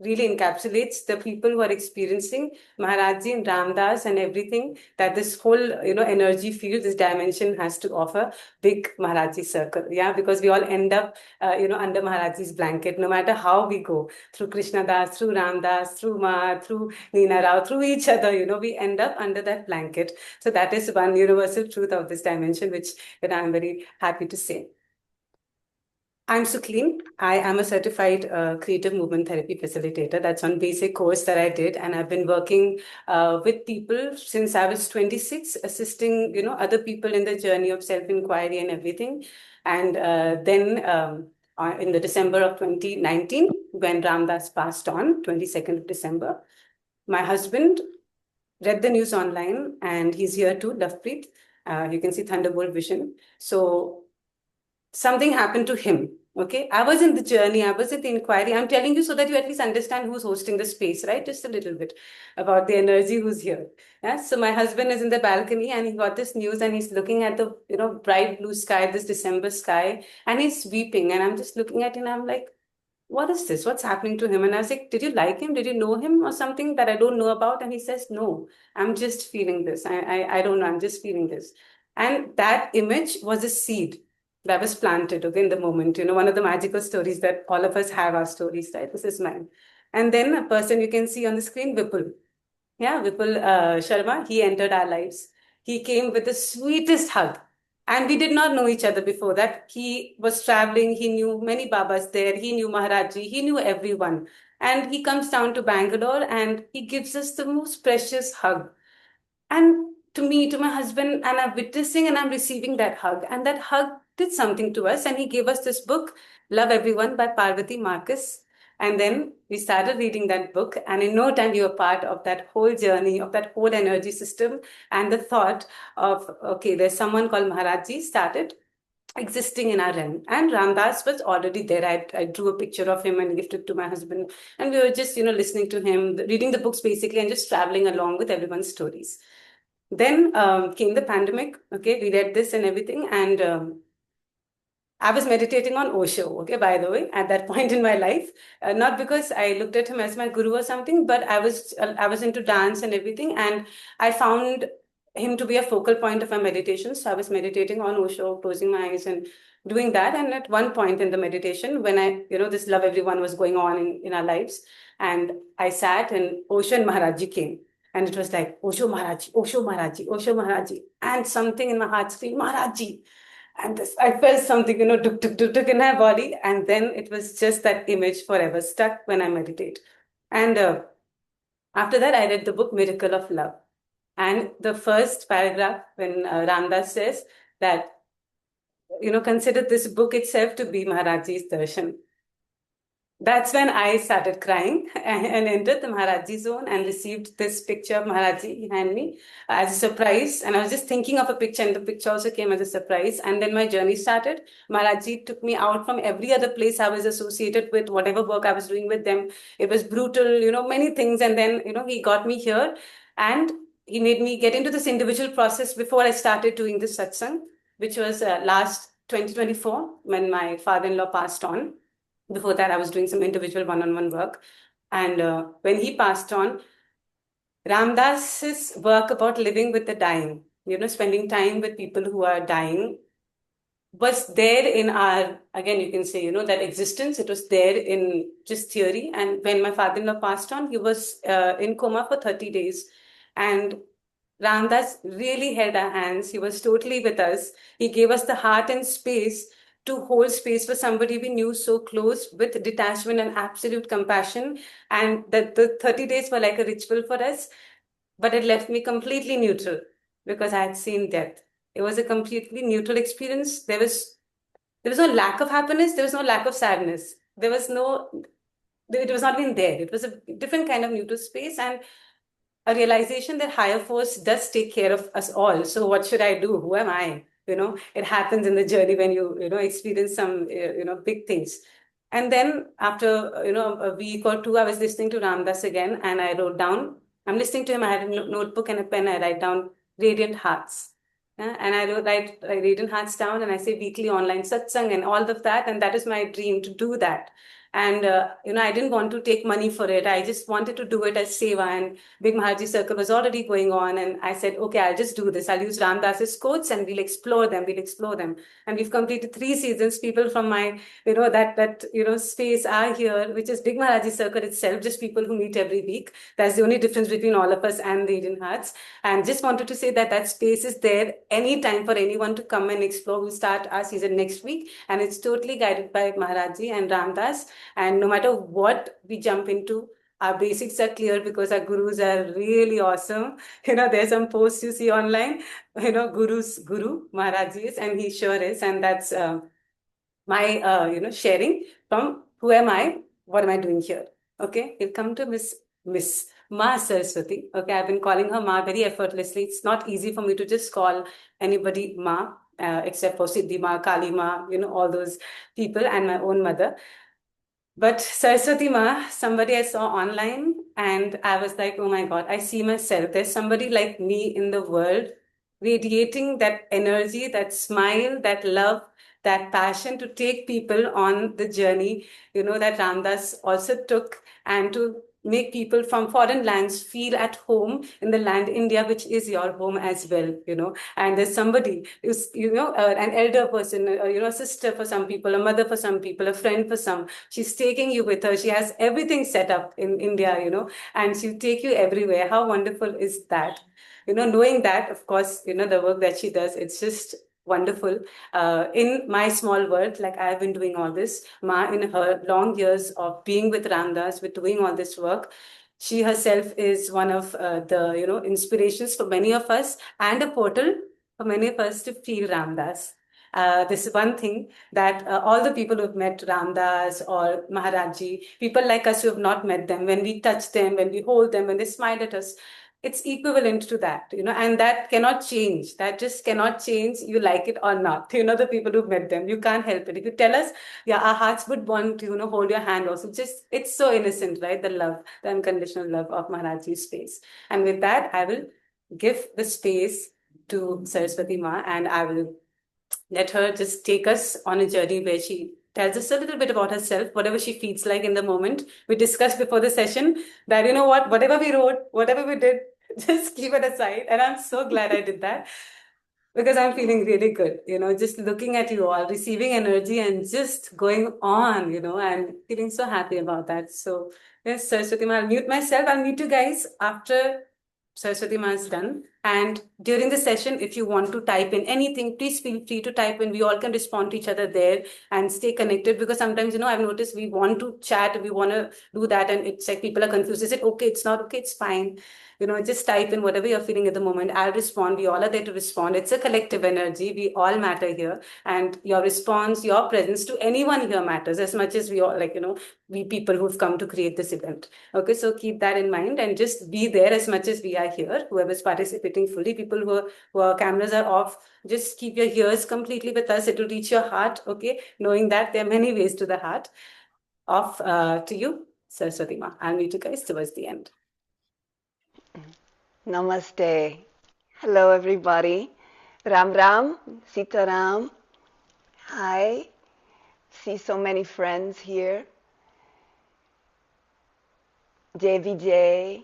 really encapsulates the people who are experiencing Maharajji and Ramdas and everything that this whole, energy field, this dimension has to offer. Big Maharajji circle. Yeah, because we all end up, under Maharajji's blanket, no matter how we go, through Krishna Das, through Ramdas, through Ma, through Neena Rao, through each other, we end up under that blanket. So that is one universal truth of this dimension, which I'm very happy to say. I'm Suklin. I am a certified creative movement therapy facilitator. That's one basic course that I did, and I've been working with people since I was 26, assisting other people in the journey of self-inquiry and everything. And then in the December of 2019, when Ramdas passed on, 22nd of December, my husband read the news online, and he's here too, Lovepreet. You can see Thunderbolt Vision. So something happened to him. Okay, I was in the journey, I was at the inquiry. I'm telling you so that you at least understand who's hosting the space, right? Just a little bit about the energy who's here. Yeah. So my husband is in the balcony and he got this news and he's looking at the bright blue sky, this December sky, and he's weeping. And I'm just looking at him and I'm like, what is this? What's happening to him? And I was like, did you like him? Did you know him or something that I don't know about? And he says, no, I'm just feeling this. I don't know. I'm just feeling this. And that image was a seed that was planted, okay, in the moment. One of the magical stories that all of us have our stories, right? This is mine. And then a person you can see on the screen, Vipul. Yeah, Vipul Sharma, he entered our lives. He came with the sweetest hug. And we did not know each other before that. He was traveling. He knew many Babas there. He knew Maharajji. He knew everyone. And he comes down to Bangalore and he gives us the most precious hug. And to me, to my husband, and I'm witnessing and I'm receiving that hug. And that hug did something to us. And he gave us this book, Love Everyone by Parvati Marcus. And then we started reading that book. And in no time, we were part of that whole journey, of that whole energy system. And the thought of, okay, there's someone called Maharajji started existing in our realm. And Ramdas was already there. I drew a picture of him and gifted to my husband. And we were just, listening to him, reading the books basically, and just traveling along with everyone's stories. Then came the pandemic. Okay, we read this and everything. And I was meditating on Osho, okay, by the way, at that point in my life. Not because I looked at him as my guru or something, but I was into dance and everything. And I found him to be a focal point of my meditation. So I was meditating on Osho, closing my eyes and doing that. And at one point in the meditation, when this love everyone was going on in our lives, and I sat and Osho and Maharajji came. And it was like, Osho Maharajji, Osho Maharajji, Osho Maharajji. And something in my heart screamed, Maharajji. And this, I felt something, tuk, tuk, tuk, tuk in my body. And then it was just that image forever stuck when I meditate. And after that, I read the book Miracle of Love. And the first paragraph, when Ramdas says that, consider this book itself to be Maharajji's darshan. That's when I started crying and entered the Maharajji zone and received this picture of Maharajji behind me as a surprise. And I was just thinking of a picture, and the picture also came as a surprise. And then my journey started. Maharajji took me out from every other place I was associated with, whatever work I was doing with them. It was brutal, many things. And then, he got me here and he made me get into this individual process before I started doing this satsang, which was last 2024 when my father-in-law passed on. Before that, I was doing some individual one-on-one work. And when he passed on, Ramdas's work about living with the dying, spending time with people who are dying, was there in our, again, you can say, that existence. It was there in just theory. And when my father-in-law passed on, he was in coma for 30 days. And Ramdas really held our hands. He was totally with us. He gave us the heart and space to hold space for somebody we knew so close with detachment and absolute compassion. And that the 30 days were like a ritual for us, but it left me completely neutral because I had seen death. It was a completely neutral experience. There was no lack of happiness. There was no lack of sadness. It was not even there. It was a different kind of neutral space and a realization that higher force does take care of us all. So what should I do? Who am I? It happens in the journey when you experience some big things. And then after a week or two, I was listening to Ramdas again, and I wrote down. I'm listening to him. I had a notebook and a pen. I write down radiant hearts, and I write radiant hearts down, and I say weekly online satsang and all of that. And that is my dream to do that. And, I didn't want to take money for it. I just wanted to do it as seva. And Big Maharajji Circle was already going on. And I said, okay, I'll just do this. I'll use Ram Dass's quotes and we'll explore them. We'll explore them. And we've completed 3 seasons. People from my, space are here, which is Big Maharajji Circle itself, just people who meet every week. That's the only difference between all of us and the Indian Hearts. And just wanted to say that that space is there anytime for anyone to come and explore. We'll start our season next week. And it's totally guided by Maharajji and Ram Das. And no matter what we jump into, our basics are clear because our gurus are really awesome. There's some posts you see online, guru's guru, Maharajji is, and he sure is. And that's my, sharing from who am I, what am I doing here? Okay, we'll come to Miss Ma Saraswati. Okay, I've been calling her Ma very effortlessly. It's not easy for me to just call anybody Ma, except for Siddhi Ma, Kali Ma, all those people, and my own mother. But Saraswati Ma, somebody I saw online, and I was like, oh my God, I see myself. There's somebody like me in the world radiating that energy, that smile, that love, that passion to take people on the journey, that Ramdas also took, and to make people from foreign lands feel at home in the land India, which is your home as well. And there's somebody who's, an elder person, a sister for some people, a mother for some people, a friend for some. She's taking you with her. She has everything set up in India, and she'll take you everywhere. How wonderful is that? Knowing that, of course, the work that she does, it's just wonderful. In my small world, like I've been doing all this, Ma, in her long years of being with Ramdas, with doing all this work, she herself is one of the, inspirations for many of us and a portal for many of us to feel Ramdas. This is one thing that all the people who've met Ramdas or Maharajji, people like us who have not met them, when we touch them, when we hold them, when they smile at us, it's equivalent to that, and that cannot change. That just cannot change, you like it or not. The people who've met them, you can't help it. If you tell us, yeah, our hearts would want to, hold your hand also. Just, it's so innocent, right? The love, the unconditional love of Maharajji's space. And with that, I will give the space to Saraswati Ma, and I will let her just take us on a journey where she tells us a little bit about herself, whatever she feels like in the moment. We discussed before the session that, whatever we wrote, whatever we did, just keep it aside. And I'm so glad I did that because I'm feeling really good, just looking at you all, receiving energy and just going on, and feeling so happy about that. So, yes, Saraswati Ma, I'll mute myself. I'll meet you guys after Saraswati Ma is done. And during the session, if you want to type in anything, please feel free to type in. We all can respond to each other there and stay connected, because sometimes, I've noticed we want to chat, we want to do that, and it's like people are confused. Is it okay? It's not okay. It's fine. Just type in whatever you're feeling at the moment. I'll respond. We all are there to respond. It's a collective energy. We all matter here. And your response, your presence to anyone here matters as much as we all, we people who've come to create this event. Okay, so keep that in mind and just be there as much as we are here. Whoever's participating fully, people who are cameras are off, just keep your ears completely with us. It will reach your heart, okay? Knowing that there are many ways to the heart. Off to you, Saraswati Ma. I'll meet you guys towards the end. Namaste. Hello, everybody. Ram Ram, Sita Ram. Hi. See so many friends here. JVJ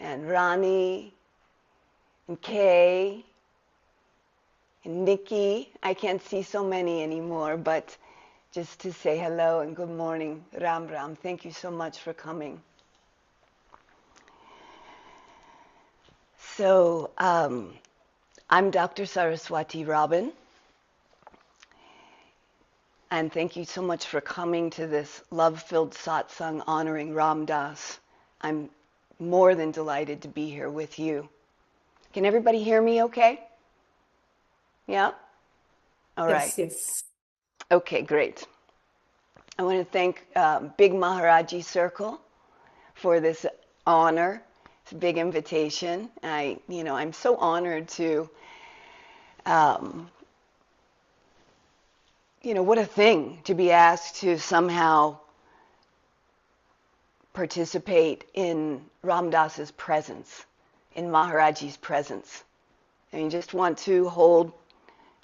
and Rani and Kay and Nikki. I can't see so many anymore, but just to say hello and good morning, Ram Ram. Thank you so much for coming. So, I'm Dr. Saraswati Robin, and thank you so much for coming to this love-filled satsang honoring Ram Das. I'm more than delighted to be here with you. Can everybody hear me okay? Yeah? All right. Yes. Okay, great. I want to thank Big Maharajji Circle for this honor. It's a big invitation. I'm so honored to, what a thing to be asked to somehow participate in Ram Dass's presence, in Maharajji's presence. I just want to hold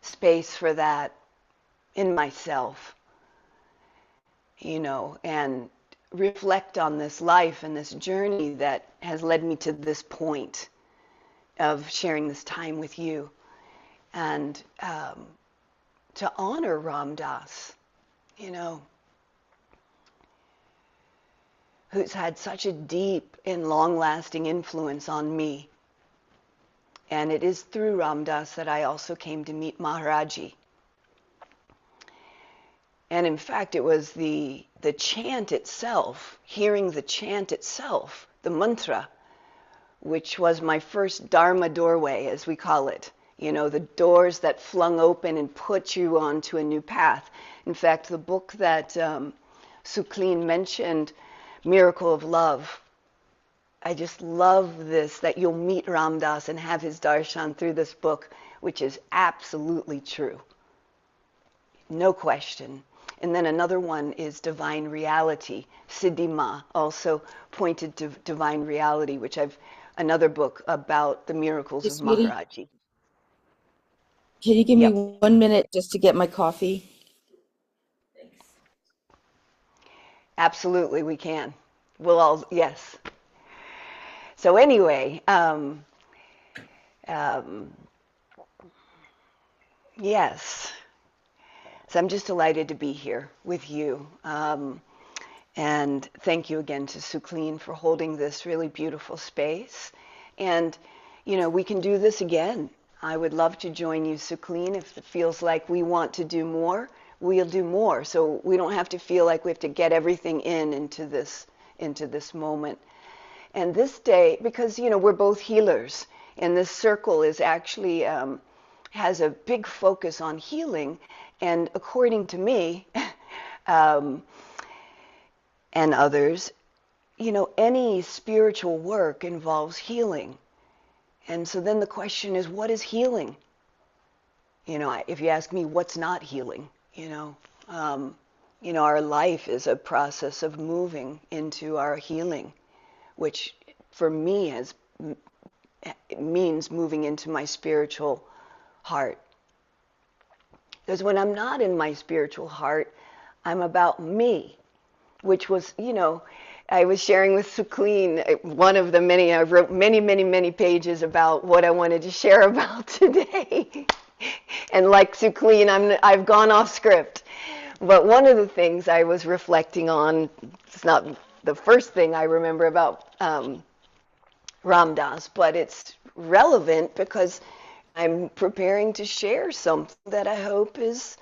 space for that in myself. and reflect on this life and this journey that has led me to this point of sharing this time with you, and to honor Ram Dass, who's had such a deep and long-lasting influence on me. And it is through Ram Dass that I also came to meet Maharajji. And in fact, it was the chant itself, hearing the chant itself, the mantra, which was my first Dharma doorway, as we call it. The doors that flung open and put you onto a new path. In fact, the book that Suklin mentioned, Miracle of Love, I just love this, that you'll meet Ram Dass and have his darshan through this book, which is absolutely true. No question. And then another one is Divine Reality. Siddhima also pointed to Divine Reality, which another book about the miracles Hey, of sweetie, Maharajji. can you give me Yep, 1 minute just to get my coffee? absolutely we can. We'll all, yes. So anyway, um, yes. So I'm just delighted to be here with you. And thank you again to Suklin for holding this really beautiful space. And, we can do this again. I would love to join you, Suklin. If it feels like we want to do more, we'll do more. So we don't have to feel like we have to get everything into this moment. And this day, because, we're both healers, and this circle is actually has a big focus on healing. And according to me, and others, any spiritual work involves healing. And so then the question is, what is healing? If you ask me, what's not healing? Our life is a process of moving into our healing, which for me means moving into my spiritual heart. Because when I'm not in my spiritual heart, I'm about me, which was, I was sharing with Suklin, one of the many, I wrote many, many, many pages about what I wanted to share about today. And like Suklin, I've gone off script. But one of the things I was reflecting on, it's not the first thing I remember about Ram Dass, but it's relevant because I'm preparing to share something that I hope is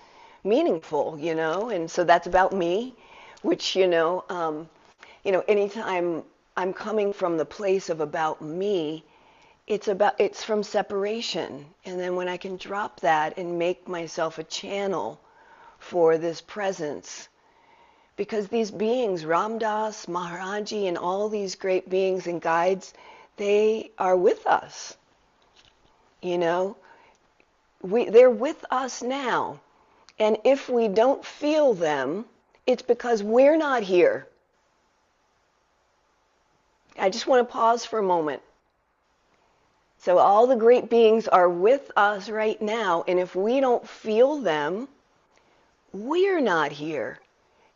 meaningful, and so that's about me, which, anytime I'm coming from the place of about me, it's from separation. And then when I can drop that and make myself a channel for this presence, because these beings, Ram Dass, Maharajji, and all these great beings and guides, they are with us. They're with us now. And if we don't feel them, it's because we're not here. I just want to pause for a moment. So all the great beings are with us right now, and if we don't feel them, we're not here.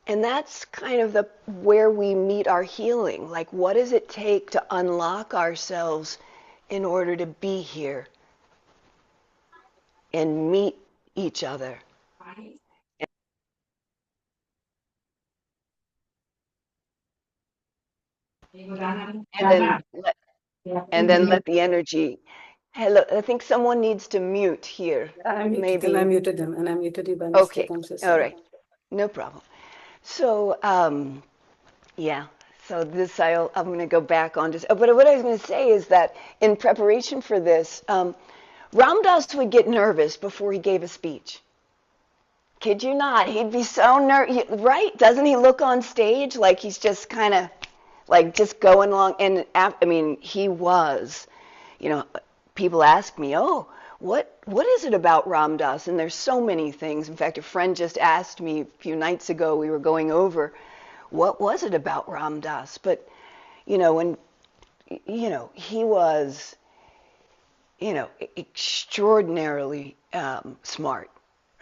And that's kind of where we meet our healing. Like, what does it take to unlock ourselves in order to be here and meet each other? And then let the energy. Hello, I think someone needs to mute here. I muted them. I Maybe. muted them, and I muted you by Okay. mistake. I'm so All sorry. right. No problem. So, yeah. So this I'm going to go back on just. But what I was going to say is that in preparation for this, Ram Dass would get nervous before he gave a speech. Kid you not? He'd be so nervous, right? Doesn't he look on stage like he's just kind of like just going along? And I mean, he was. People ask me, "Oh, what is it about Ram Dass?" And there's so many things. In fact, a friend just asked me a few nights ago. We were going over, what was it about Ram Dass? But when he was, extraordinarily smart,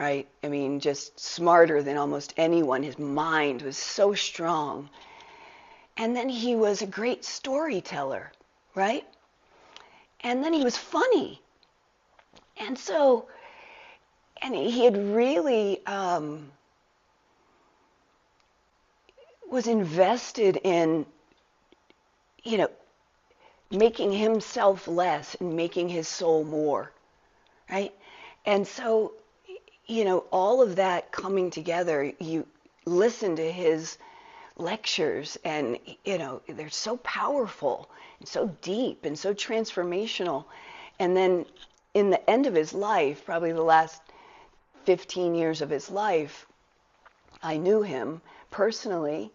right? I mean, just smarter than almost anyone. His mind was so strong. And then he was a great storyteller, right? And then he was funny. And so, and he had really was invested in, you know, making himself less and making his soul more, right? And so, you know, all of that coming together, you listen to his lectures and, you know, they're so powerful and so deep and so transformational. And then in the end of his life, probably the last 15 years of his life, I knew him personally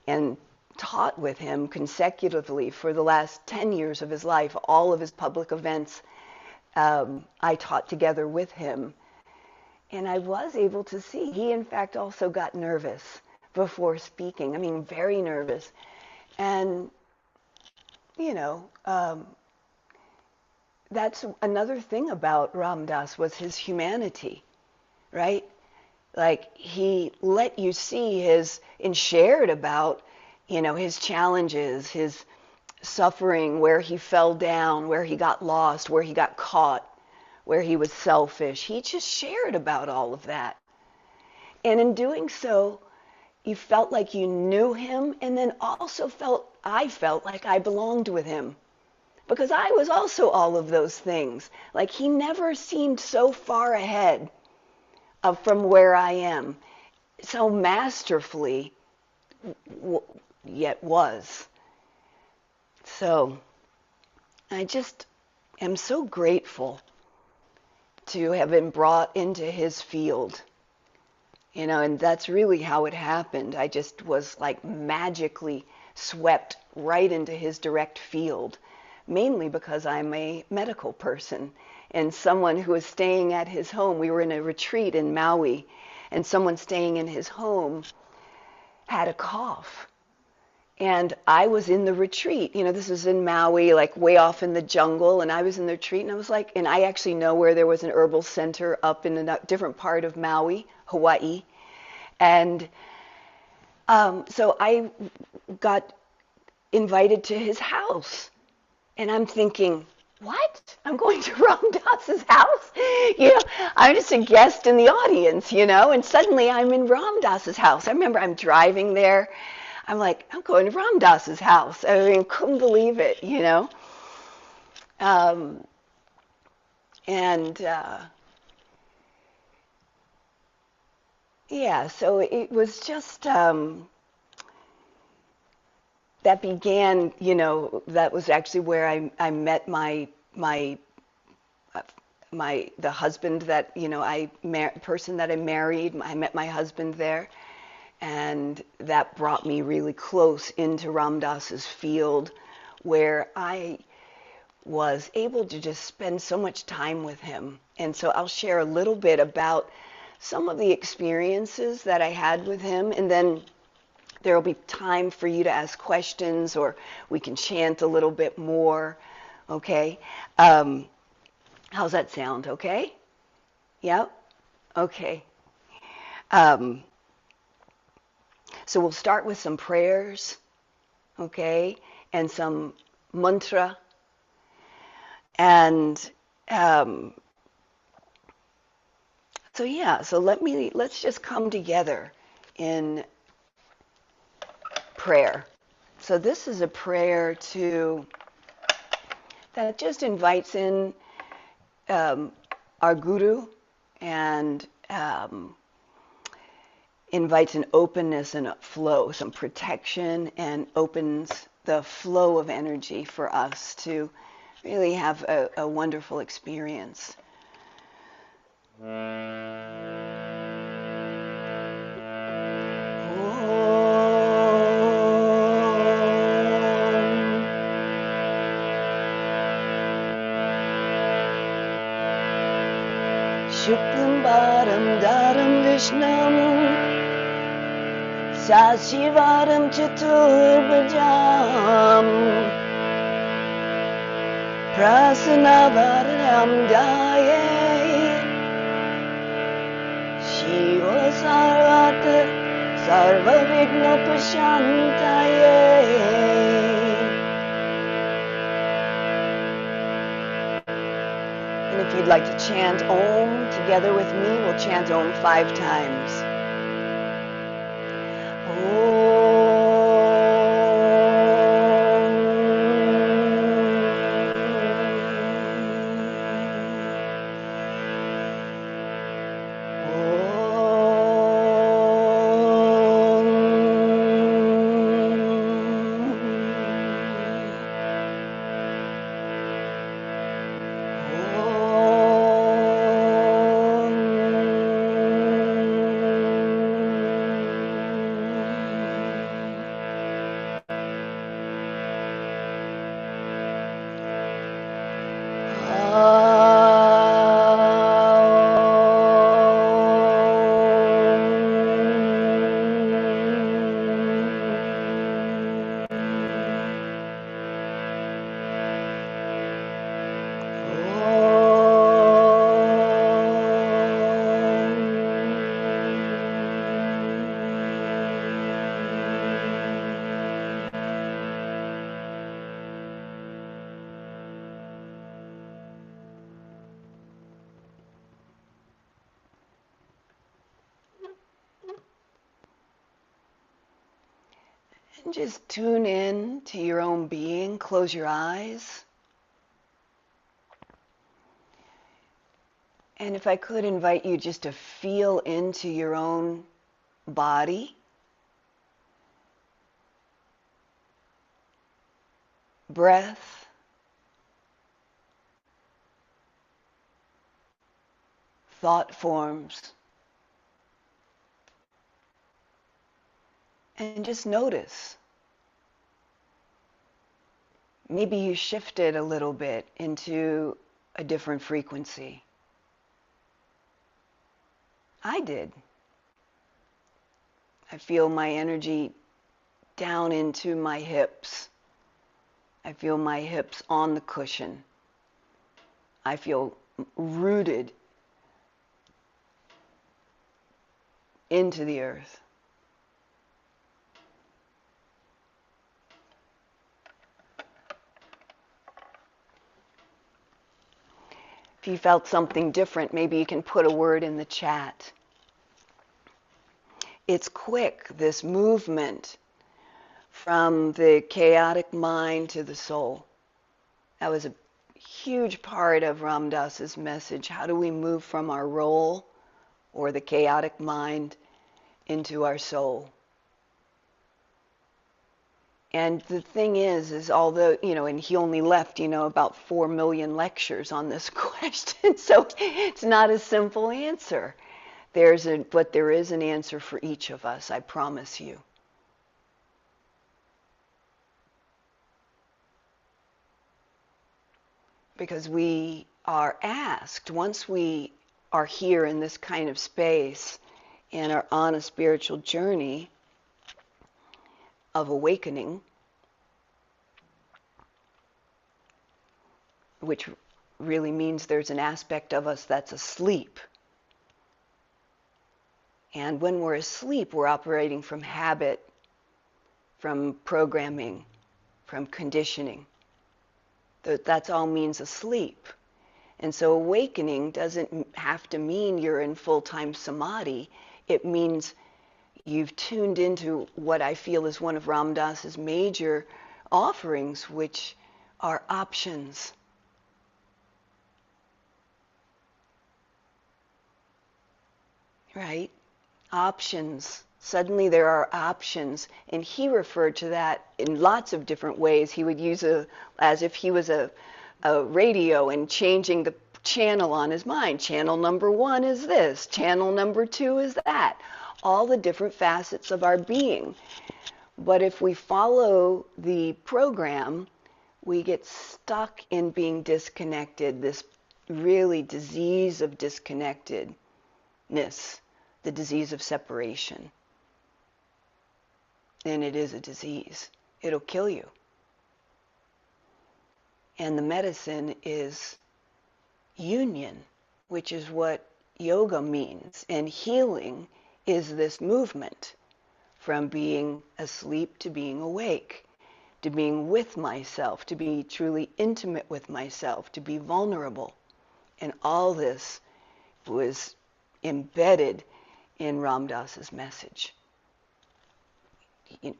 and taught with him consecutively for the last 10 years of his life. All of his public events, I taught together with him. And I was able to see, he in fact also got nervous before speaking. I mean, very nervous. And, you know, that's another thing about Ram Dass was his humanity, right? Like he let you see his, and shared about, you know, his challenges, his suffering, where he fell down, where he got lost, where he got caught, where he was selfish. He just shared about all of that. And in doing so, you felt like you knew him, and then also I felt like I belonged with him. Because I was also all of those things. Like he never seemed so far ahead from where I am, so masterfully yet was. So I just am so grateful to have been brought into his field, you know, and that's really how it happened. I just was like magically swept right into his direct field, mainly because I'm a medical person. And someone who was staying at his home, we were in a retreat in Maui, and someone staying in his home had a cough. And I was in the retreat, you know, this is in Maui, like way off in the jungle, and I was in the retreat, and I was like, and I actually know where there was an herbal center up in a different part of Maui, Hawaii. And so I got invited to his house, and I'm thinking, what? I'm going to Ram Dass's house? You know, I'm just a guest in the audience, you know, and suddenly I'm in Ram Dass's house. I remember I'm driving there. I'm like, I'm going to Ram Dass's house. I mean, couldn't believe it, you know. Yeah, so it was just, that began, you know, that was actually where I met the husband that, you know, person that I married. I met my husband there, and that brought me really close into Ram Dass's field, where I was able to just spend so much time with him. And so I'll share a little bit about some of the experiences that I had with him, and then there will be time for you to ask questions, or we can chant a little bit more, okay? How's that sound, okay? Yep? Okay. So we'll start with some prayers, okay, and some mantra. And so yeah, so let's just come together in prayer. So this is a prayer that just invites in our Guru, and invites an openness and a flow, some protection, and opens the flow of energy for us to really have a wonderful experience. Shuklam Bharam Dharam Vishnam Sasivaram Chaturbhajam Prasannavaranam Daye Shiva Sarvatra Sarva Vigna Prashantaye. And if you'd like to chant Om together with me, we'll chant Om 5 times. And just tune in to your own being. Close your eyes. And if I could invite you just to feel into your own body. Breath. Thought forms. And just notice. Maybe you shifted a little bit into a different frequency. I did. I feel my energy down into my hips. I feel my hips on the cushion. I feel rooted into the earth. If you felt something different, maybe you can put a word in the chat. It's quick, this movement from the chaotic mind to the soul. That was a huge part of Ram Dass's message. How do we move from our role or the chaotic mind into our soul? And the thing is although, and he only left, about 4 million lectures on this question, so it's not a simple answer. But there is an answer for each of us, I promise you. Because we are asked, once we are here in this kind of space and are on a spiritual journey of awakening, which really means there's an aspect of us that's asleep. And when we're asleep, we're operating from habit, from programming, from conditioning. That's all means asleep. And so awakening doesn't have to mean you're in full-time samadhi. It means you've tuned into what I feel is one of Ram Dass's major offerings, which are options. Right? Options. Suddenly there are options. And he referred to that in lots of different ways. He would use as if he was a radio and changing the channel on his mind. Channel number 1 is this. Channel number 2 is that. All the different facets of our being. But if we follow the program, we get stuck in being disconnected, this really disease of disconnectedness, the disease of separation. And it is a disease. It'll kill you. And the medicine is union, which is what yoga means. And healing is this movement from being asleep to being awake, to being with myself, to be truly intimate with myself, to be vulnerable. And all this was embedded in Ram Dass's message.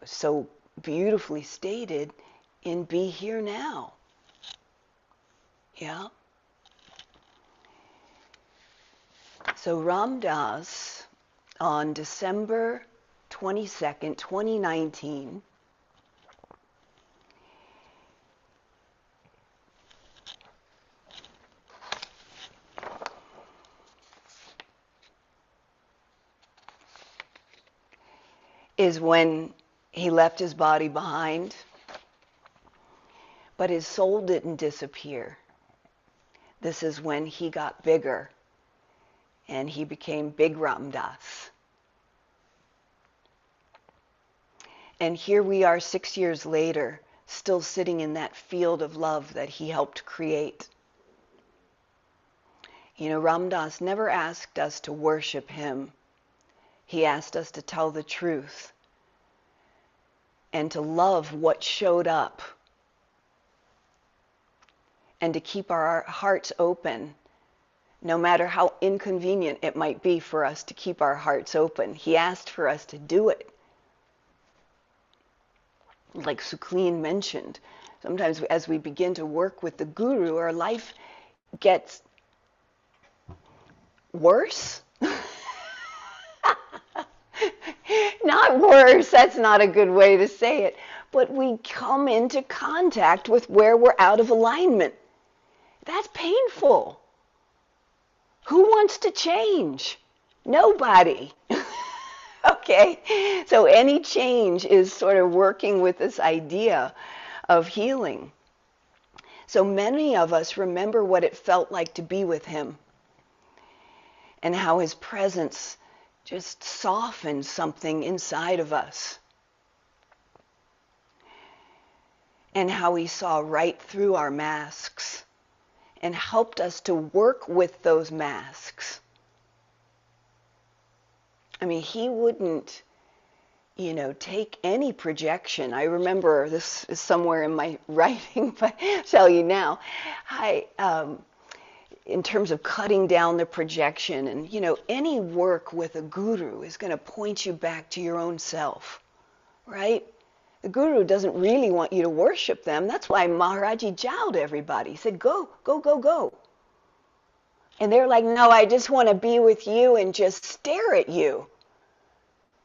So beautifully stated in Be Here Now. Yeah? So Ram Dass, on December 22nd, 2019, is when he left his body behind, but his soul didn't disappear. This is when he got bigger and he became Big Ram Dass. And here we are 6 years later, still sitting in that field of love that he helped create. You know, Ram Dass never asked us to worship him. He asked us to tell the truth and to love what showed up and to keep our hearts open, no matter how inconvenient it might be for us to keep our hearts open. He asked for us to do it. Like Suklin mentioned, sometimes as we begin to work with the Guru, our life gets worse. Not worse, that's not a good way to say it, but we come into contact with where we're out of alignment. That's painful. Who wants to change? Nobody. Okay? So any change is sort of working with this idea of healing. So many of us remember what it felt like to be with him and how his presence just softened something inside of us. And how he saw right through our masks and helped us to work with those masks. I mean, he wouldn't, take any projection. I remember, this is somewhere in my writing, but I'll tell you now, in terms of cutting down the projection, and, any work with a guru is going to point you back to your own self, right? The guru doesn't really want you to worship them. That's why Maharajji jowled everybody. He said, go, go, go, go. And they're like, no, I just want to be with you and just stare at you.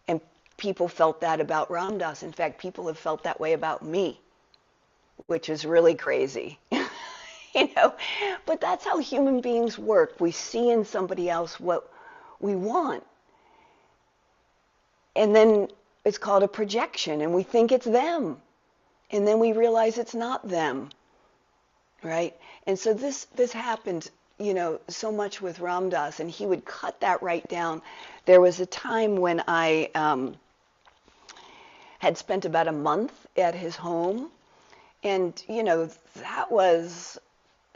And people felt that about Ram Dass. In fact, people have felt that way about me, which is really crazy. But that's how human beings work. We see in somebody else what we want. And then it's called a projection, and we think it's them. And then we realize it's not them, right? And so this happened, so much with Ram Dass, and he would cut that right down. There was a time when I had spent about a month at his home, and, that was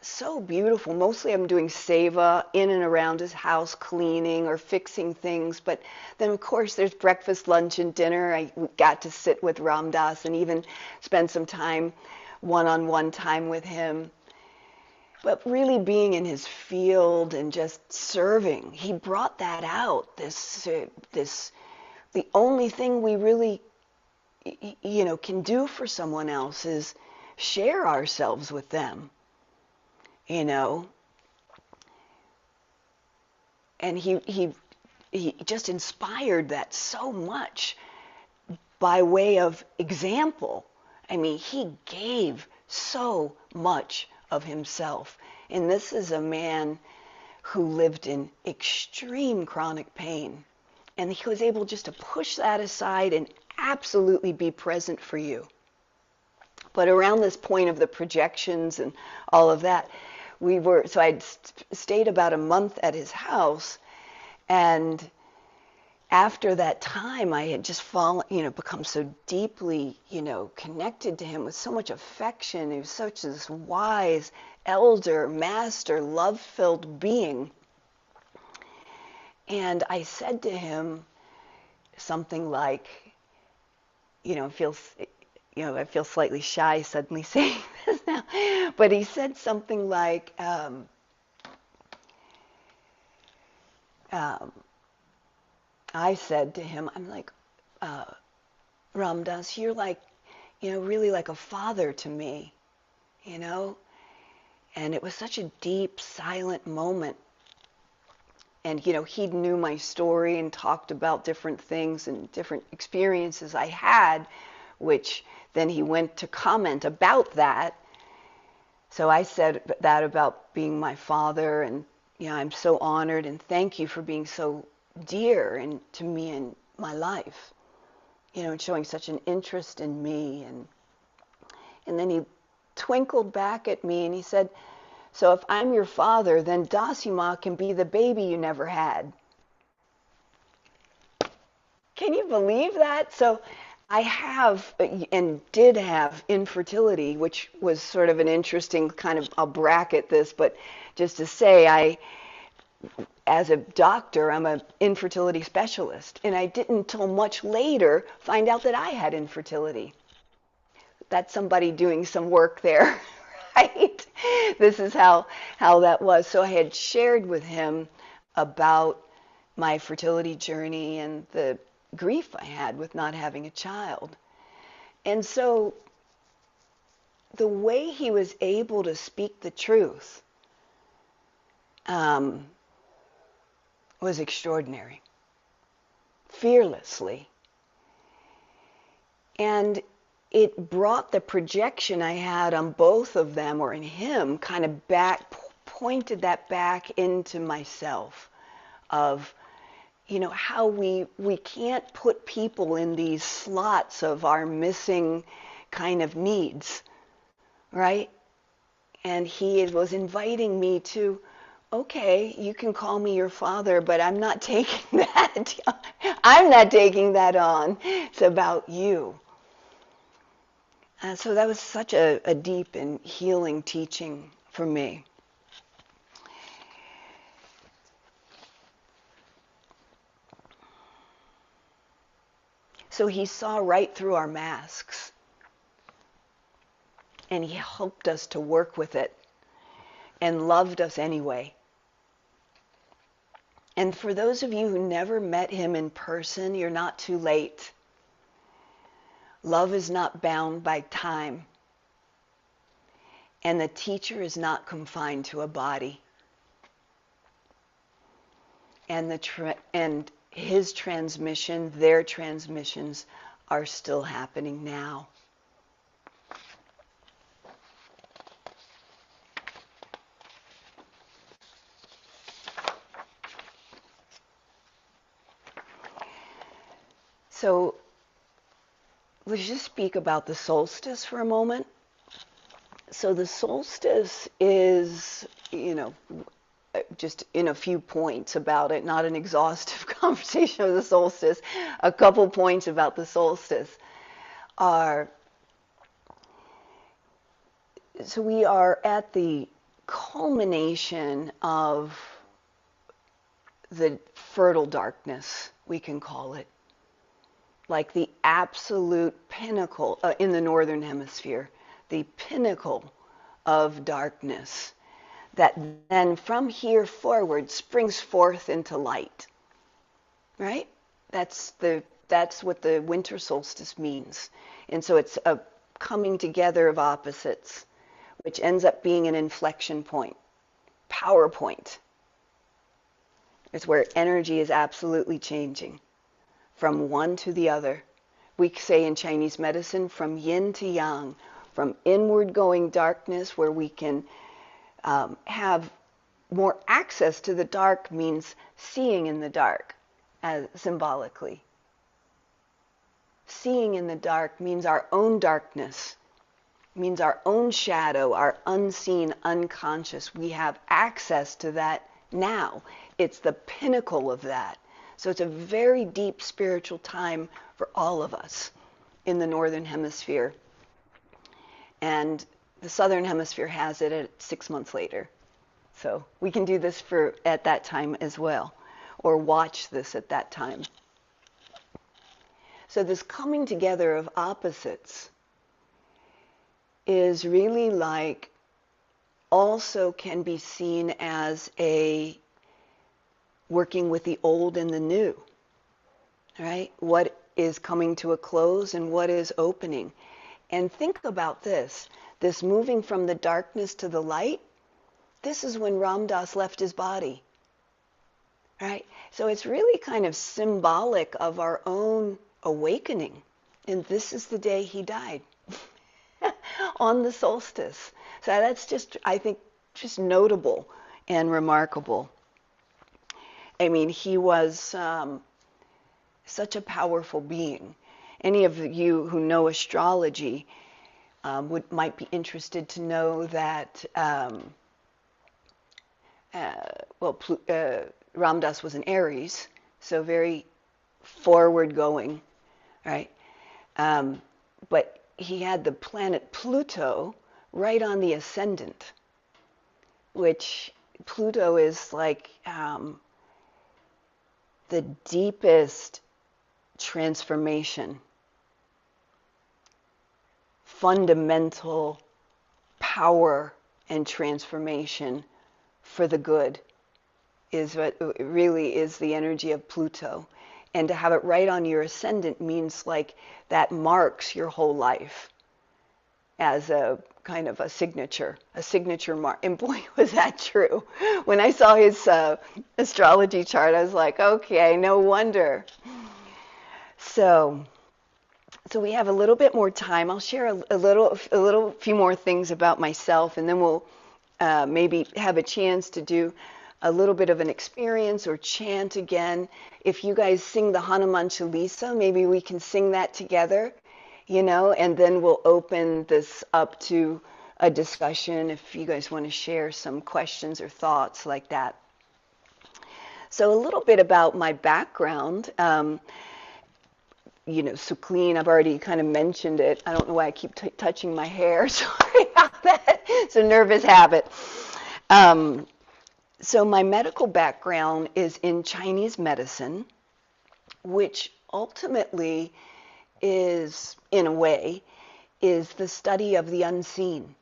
so beautiful. Mostly I'm doing seva in and around his house, cleaning or fixing things. But then, of course, there's breakfast, lunch, and dinner. I got to sit with Ram Dass and even spend some time, one-on-one time with him. But really being in his field and just serving, he brought that out. The only thing we really, can do for someone else is share ourselves with them. And he just inspired that so much by way of example. I mean, he gave so much of himself. And this is a man who lived in extreme chronic pain. And he was able just to push that aside and absolutely be present for you. But around this point of the projections and all of that, so I'd stayed about a month at his house, and after that time, I had just become so deeply, connected to him with so much affection. He was such this wise, elder, master, love-filled being. And I said to him something like, I feel slightly shy suddenly saying this now, but he said something like, I said to him, I'm like, Ramdas, you're like, really like a father to me, you know? And it was such a deep, silent moment. And, he knew my story and talked about different things and different experiences I had, which then he went to comment about that. So I said that about being my father, and, I'm so honored and thank you for being so dear and to me in my life, and showing such an interest in me. And then he twinkled back at me and he said, so if I'm your father, then Dasima can be the baby you never had. Can you believe that? So I have and did have infertility, which was sort of an interesting kind of, I'll bracket this, but just to say, as a doctor, I'm an infertility specialist, and I didn't until much later find out that I had infertility. That's somebody doing some work there, right? This is how that was. So I had shared with him about my fertility journey and the grief I had with not having a child. And so the way he was able to speak the truth was extraordinary, fearlessly. And it brought the projection I had on both of them, or in him, kind of back, pointed that back into myself of, how we can't put people in these slots of our missing kind of needs, right? And he was inviting me to, okay, you can call me your father, but I'm not taking that. I'm not taking that on. It's about you. So that was such a deep and healing teaching for me. So he saw right through our masks, and he helped us to work with it and loved us anyway. And for those of you who never met him in person, you're not too late. Love is not bound by time, and the teacher is not confined to a body. And his transmission, their transmissions are still happening now. So let's just speak about the solstice for a moment. So the solstice is, just in a few points about it, not an exhaustive conversation of the solstice, a couple points about the solstice are, so we are at the culmination of the fertile darkness, we can call it, like the absolute pinnacle in the northern hemisphere, the pinnacle of darkness that then from here forward springs forth into light, right? That's what the winter solstice means. And so it's a coming together of opposites, which ends up being an inflection point, power point. It's where energy is absolutely changing from one to the other. We say in Chinese medicine, from yin to yang, from inward going darkness, where we can have more access to the dark, means seeing in the dark, as symbolically. Seeing in the dark means our own darkness, means our own shadow, our unseen, unconscious. We have access to that now. It's the pinnacle of that. So it's a very deep spiritual time for all of us in the northern hemisphere. And the southern hemisphere has it at 6 months later. So we can do this at that time as well. or watch this at that time. So this coming together of opposites is really like, also can be seen as a working with the old and the new, right? What is coming to a close and what is opening. And think about this moving from the darkness to the light, this is when Ram Dass left his body, right? So it's really kind of symbolic of our own awakening. And this is the day he died, on the solstice. So that's just, I think, just notable and remarkable. I mean, he was such a powerful being. Any of you who know astrology might be interested to know that, Ram Dass was an Aries, so very forward-going, right? But he had the planet Pluto right on the ascendant, which Pluto is like the deepest transformation, fundamental power and transformation for the good is what really is the energy of Pluto. And to have it right on your ascendant means like that marks your whole life as a kind of a signature mark. And boy, was that true. When I saw his astrology chart, I was like, okay, no wonder. So we have a little bit more time. I'll share a few more things about myself, and then we'll maybe have a chance to do a little bit of an experience or chant again. If you guys sing the Hanuman Chalisa, maybe we can sing that together, and then we'll open this up to a discussion if you guys want to share some questions or thoughts like that. So a little bit about my background. Sucleen, I've already kind of mentioned it. I don't know why I keep touching my hair. Sorry about that. It's a nervous habit. So my medical background is in Chinese medicine, which ultimately is, in a way, is the study of the unseen,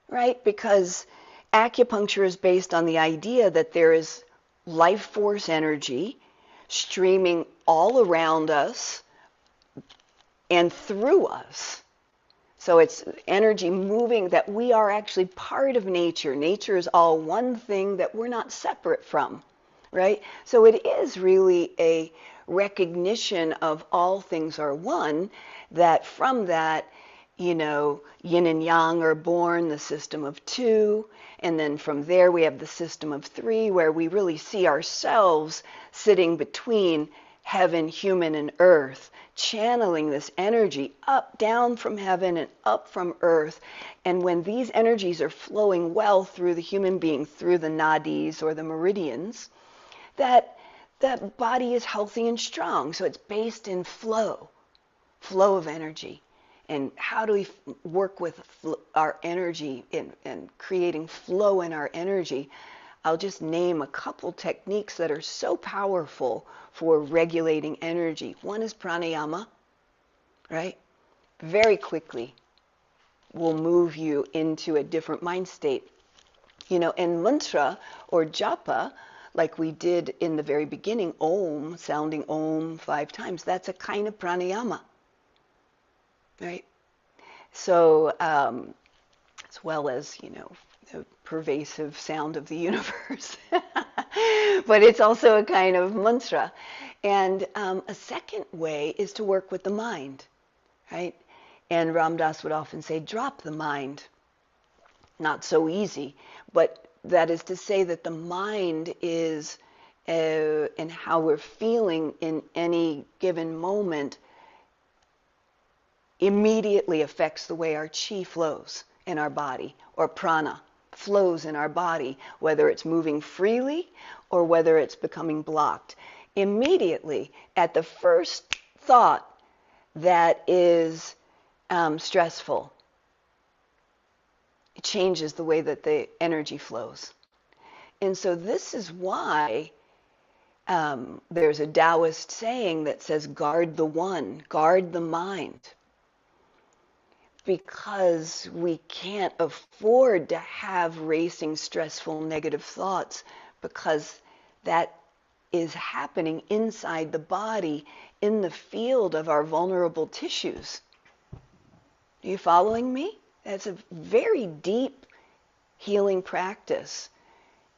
right? Because acupuncture is based on the idea that there is life force energy streaming all around us and through us. So it's energy moving, that we are actually part of nature. Nature is all one thing that we're not separate from, right? So it is really a recognition of all things are one, that from that, yin and yang are born, the system of two, and then from there we have the system of three, where we really see ourselves sitting between heaven, human, and earth, channeling this energy up, down from heaven and up from earth. And when these energies are flowing well through the human being, through the nadis or the meridians, that body is healthy and strong. So it's based in flow of energy. And how do we work with our energy and creating flow in our energy? I'll just name a couple techniques that are so powerful for regulating energy. One is pranayama, right? Very quickly will move you into a different mind state. And mantra or japa, like we did in the very beginning, Om, sounding Om 5 times, that's a kind of pranayama, right? So, as well as, the pervasive sound of the universe. But it's also a kind of mantra. And a second way is to work with the mind, right? And Ram Dass would often say, drop the mind. Not so easy, but that is to say that the mind is, and how we're feeling in any given moment, immediately affects the way our chi flows in our body, or prana flows in our body, whether it's moving freely or whether it's becoming blocked. Immediately, at the first thought that is stressful, it changes the way that the energy flows. And so this is why There's a Taoist saying that says, guard the one, guard the mind, because we can't afford to have racing, stressful, negative thoughts, because that is happening inside the body in the field of our vulnerable tissues. Are you following me? That's a very deep healing practice.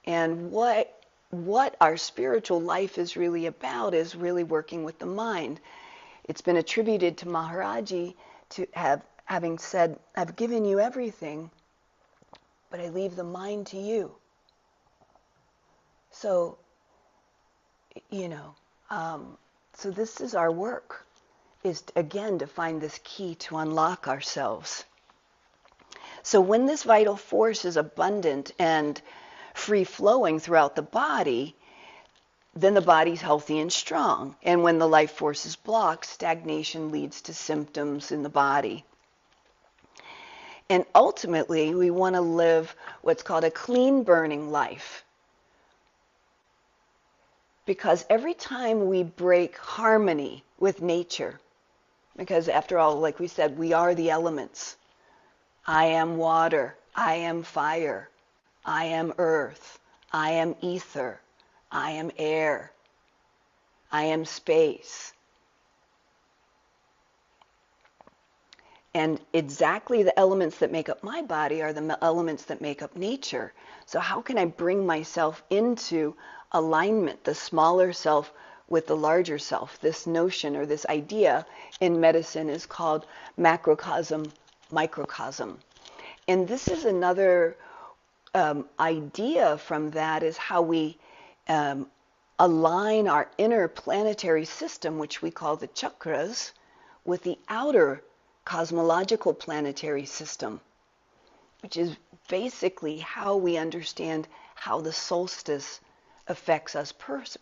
And what our spiritual life is really about is really working with the mind. It's been attributed to Maharajji to having said, I've given you everything, but I leave the mind to you. So, so this is our work, is again to find this key to unlock ourselves. So when this vital force is abundant and free-flowing throughout the body, then the body's healthy and strong. And when the life force is blocked, stagnation leads to symptoms in the body. And ultimately, we want to live what's called a clean burning life. Because every time we break harmony with nature, because after all, like we said, we are the elements. I am water, I am fire, I am earth, I am ether, I am air, I am space. And exactly the elements that make up my body are the elements that make up nature. So how can I bring myself into alignment, the smaller self with the larger self? This notion or this idea in medicine is called macrocosm, microcosm. And this is another idea from that, is how we align our inner planetary system, which we call the chakras, with the outer cosmological planetary system, which is basically how we understand how the solstice affects us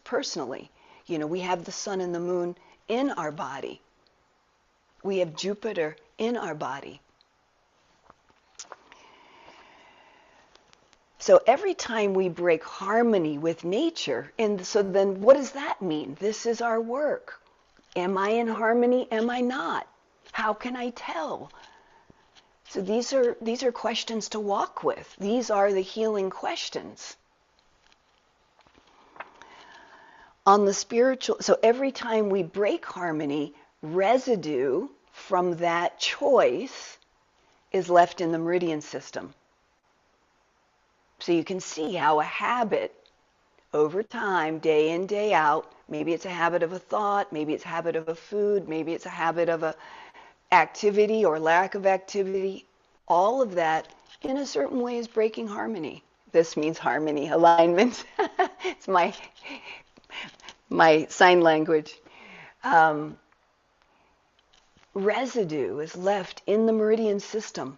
personally. We have the sun and the moon in our body. We have Jupiter in our body. So every time we break harmony with nature, and so then what does that mean? This is our work. Am I in harmony? Am I not? How can I tell? So these are questions to walk with. These are the healing questions. On the spiritual, so every time we break harmony, residue from that choice is left in the meridian system. So you can see how a habit over time, day in, day out, maybe it's a habit of a thought, maybe it's a habit of a food, maybe it's a habit of a activity or lack of activity, all of that in a certain way is breaking harmony. This means harmony, alignment. It's my sign language. Residue is left in the meridian system.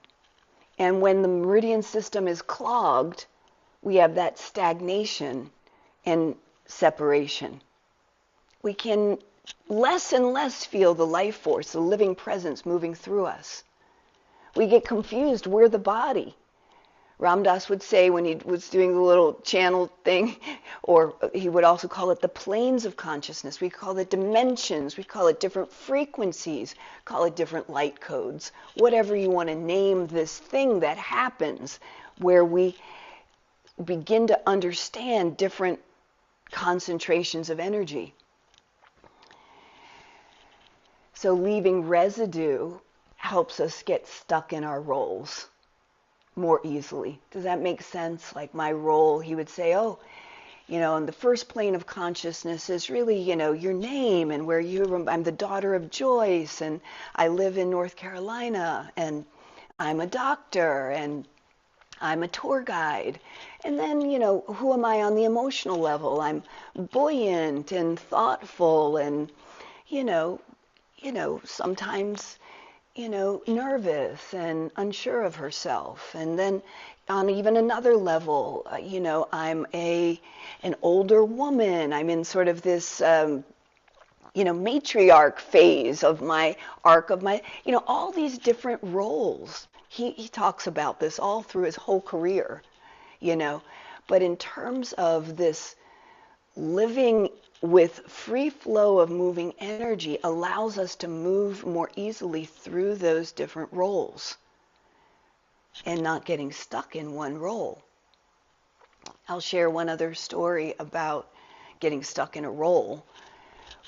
And when the meridian system is clogged, we have that stagnation and separation. We can less and less feel the life force, the living presence moving through us. We get confused. We're the body. Ram Dass would say when he was doing the little channel thing, or he would also call it the planes of consciousness. We call it dimensions. We call it different frequencies. Call it different light codes. Whatever you want to name this thing that happens, where we begin to understand different concentrations of energy. So leaving residue helps us get stuck in our roles more easily. Does that make sense? Like my role, he would say, and the first plane of consciousness is really, your name and where I'm the daughter of Joyce, and I live in North Carolina, and I'm a doctor, and I'm a tour guide. And then, who am I on the emotional level? I'm buoyant and thoughtful and, sometimes, nervous and unsure of herself. And then on even another level, I'm an older woman. I'm in sort of this, matriarch phase of my arc of my, all these different roles. He talks about this all through his whole career, But in terms of this living with free flow of moving energy allows us to move more easily through those different roles and not getting stuck in one role. I'll share one other story about getting stuck in a role,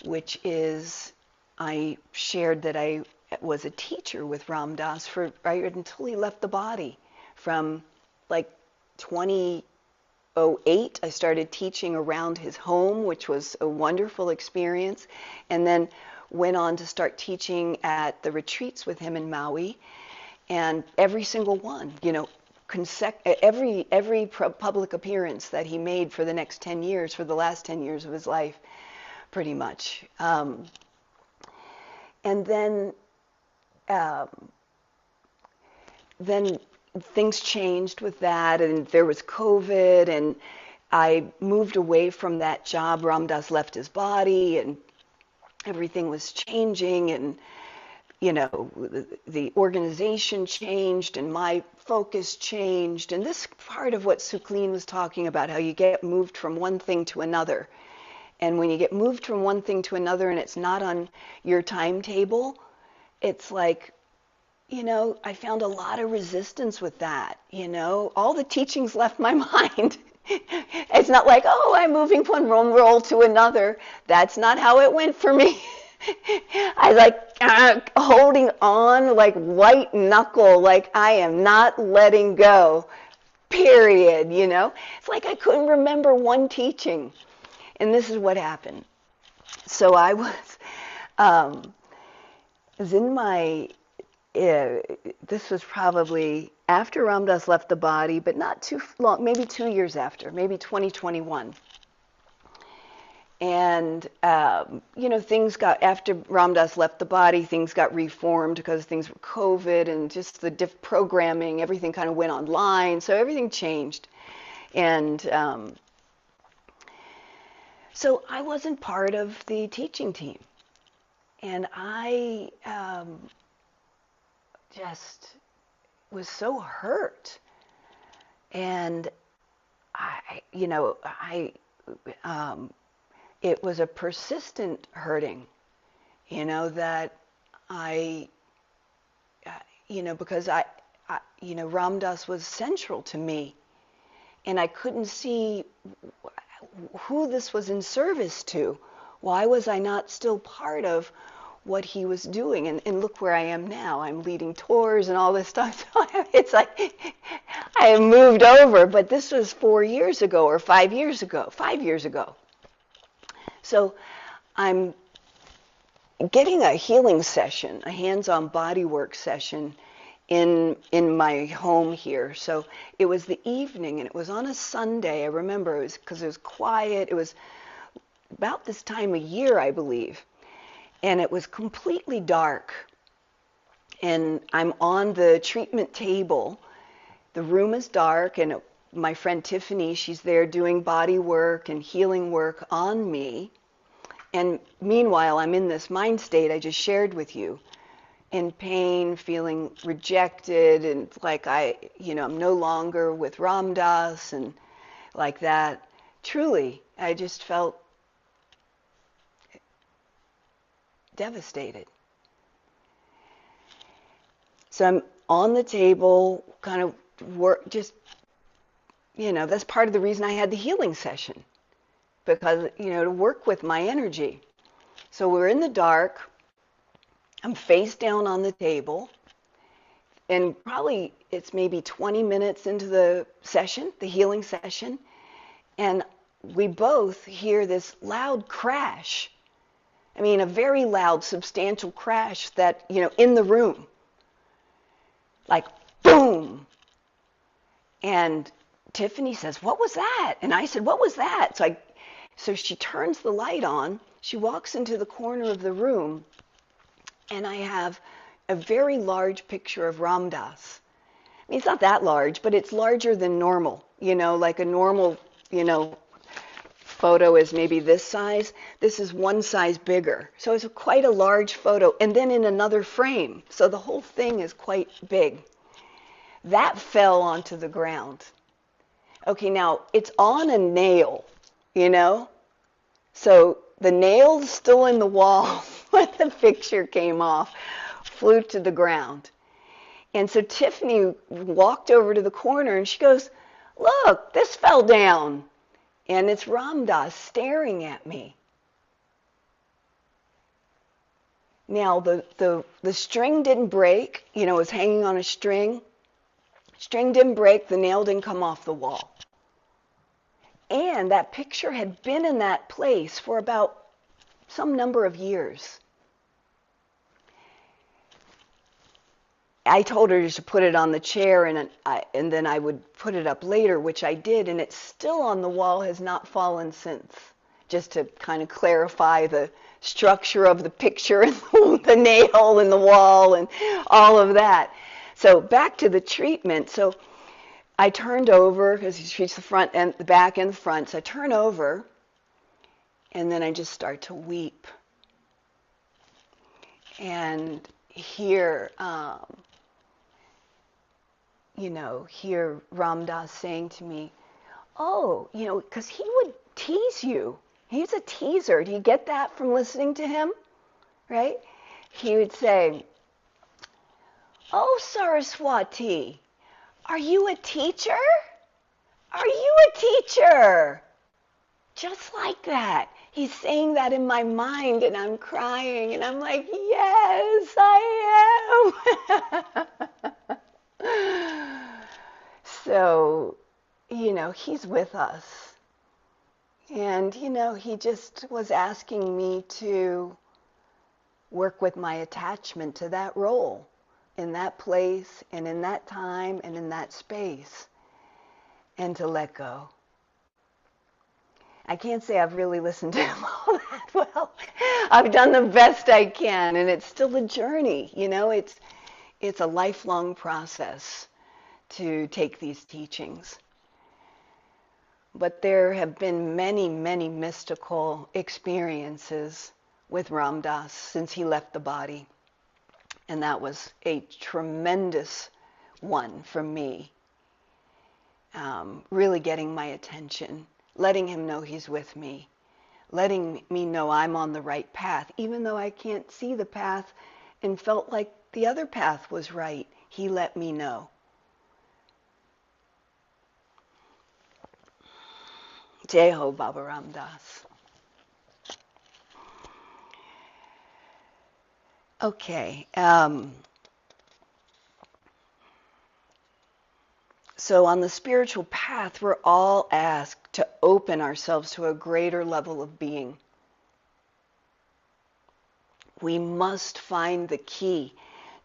which is I shared that I was a teacher with Ram Dass for right until he left the body. From like 2008, I started teaching around his home, which was a wonderful experience, and then went on to start teaching at the retreats with him in Maui, and every single one, every public appearance that he made for the next 10 years, for the last 10 years of his life, pretty much. And then things changed with that, and there was COVID, and I moved away from that job. Ram Dass left his body, and everything was changing, and the organization changed, and my focus changed. And this part of what Suklin was talking about, how you get moved from one thing to another. And when you get moved from one thing to another and it's not on your timetable, it's like, I found a lot of resistance with that. All the teachings left my mind. It's not like, oh, I'm moving from one role to another. That's not how it went for me. I like holding on like white knuckle, like I am not letting go, period, It's like I couldn't remember one teaching. And this is what happened. So I was in my, this was probably after Ram Dass left the body, but not too long, maybe 2 years after, maybe 2021. And, things got, after Ram Dass left the body, things got reformed because things were COVID and just the programming, everything kind of went online. So everything changed. And so I wasn't part of the teaching team. And I just was so hurt. And it was a persistent hurting, that because Ram Dass was central to me, and I couldn't see who this was in service to. Why was I not still part of what he was doing? And look where I am now. I'm leading tours and all this stuff. So it's like I have moved over, but this was 4 years ago or 5 years ago. 5 years ago. So I'm getting a healing session, a hands-on bodywork session in my home here. So it was the evening, and it was on a Sunday. I remember it was because it was quiet. It was about this time of year, I believe. And it was completely dark. And I'm on the treatment table. The room is dark, and my friend Tiffany, she's there doing body work and healing work on me. And meanwhile, I'm in this mind state I just shared with you, in pain, feeling rejected, and like I'm no longer with Ram Dass, and like that. Truly, I just felt devastated. So I'm on the table, kind of that's part of the reason I had the healing session, because, to work with my energy. So we're in the dark, I'm face down on the table, and probably it's maybe 20 minutes into the session, the healing session, and we both hear this loud crash. I mean, a very loud, substantial crash that, in the room. Like, boom! And Tiffany says, "What was that?" And I said, "What was that?" So she turns the light on, she walks into the corner of the room, and I have a very large picture of Ram Dass. I mean, it's not that large, but it's larger than normal. Like a normal, photo is maybe this size. This is one size bigger. So it's quite a large photo, and then in another frame. So the whole thing is quite big. That fell onto the ground. Okay, now it's on a nail, So the nails still in the wall when the picture came off flew to the ground. And so Tiffany walked over to the corner and she goes, "Look, this fell down." And it's Ram Dass staring at me. Now, the string didn't break. You know, it was hanging on a string. String didn't break. The nail didn't come off the wall. And that picture had been in that place for about some number of years. I told her to put it on the chair, and then I would put it up later, which I did, and it's still on the wall, has not fallen since. Just to kind of clarify the structure of the picture and the nail in the wall and all of that. So back to the treatment. So I turned over, because he treats the front and the back and the front. So I turn over, and then I just start to weep. And hear Ram Dass saying to me, "Oh, because he would tease you. He's a teaser. Do you get that from listening to him?" Right? He would say, "Oh, Saraswati, are you a teacher? Are you a teacher?" Just like that. He's saying that in my mind, and I'm crying, and I'm like, "Yes, I am." So, he's with us. And, he just was asking me to work with my attachment to that role, in that place, and in that time, and in that space, and to let go. I can't say I've really listened to him all that well. I've done the best I can, and it's still a journey. It's a lifelong process to take these teachings. But there have been many, many mystical experiences with Ram Dass since he left the body. And that was a tremendous one for me. Really getting my attention, letting him know he's with me, letting me know I'm on the right path, even though I can't see the path and felt like the other path was right. He let me know. Jai Ho Baba Ram Dass. Okay. So on the spiritual path, we're all asked to open ourselves to a greater level of being. We must find the key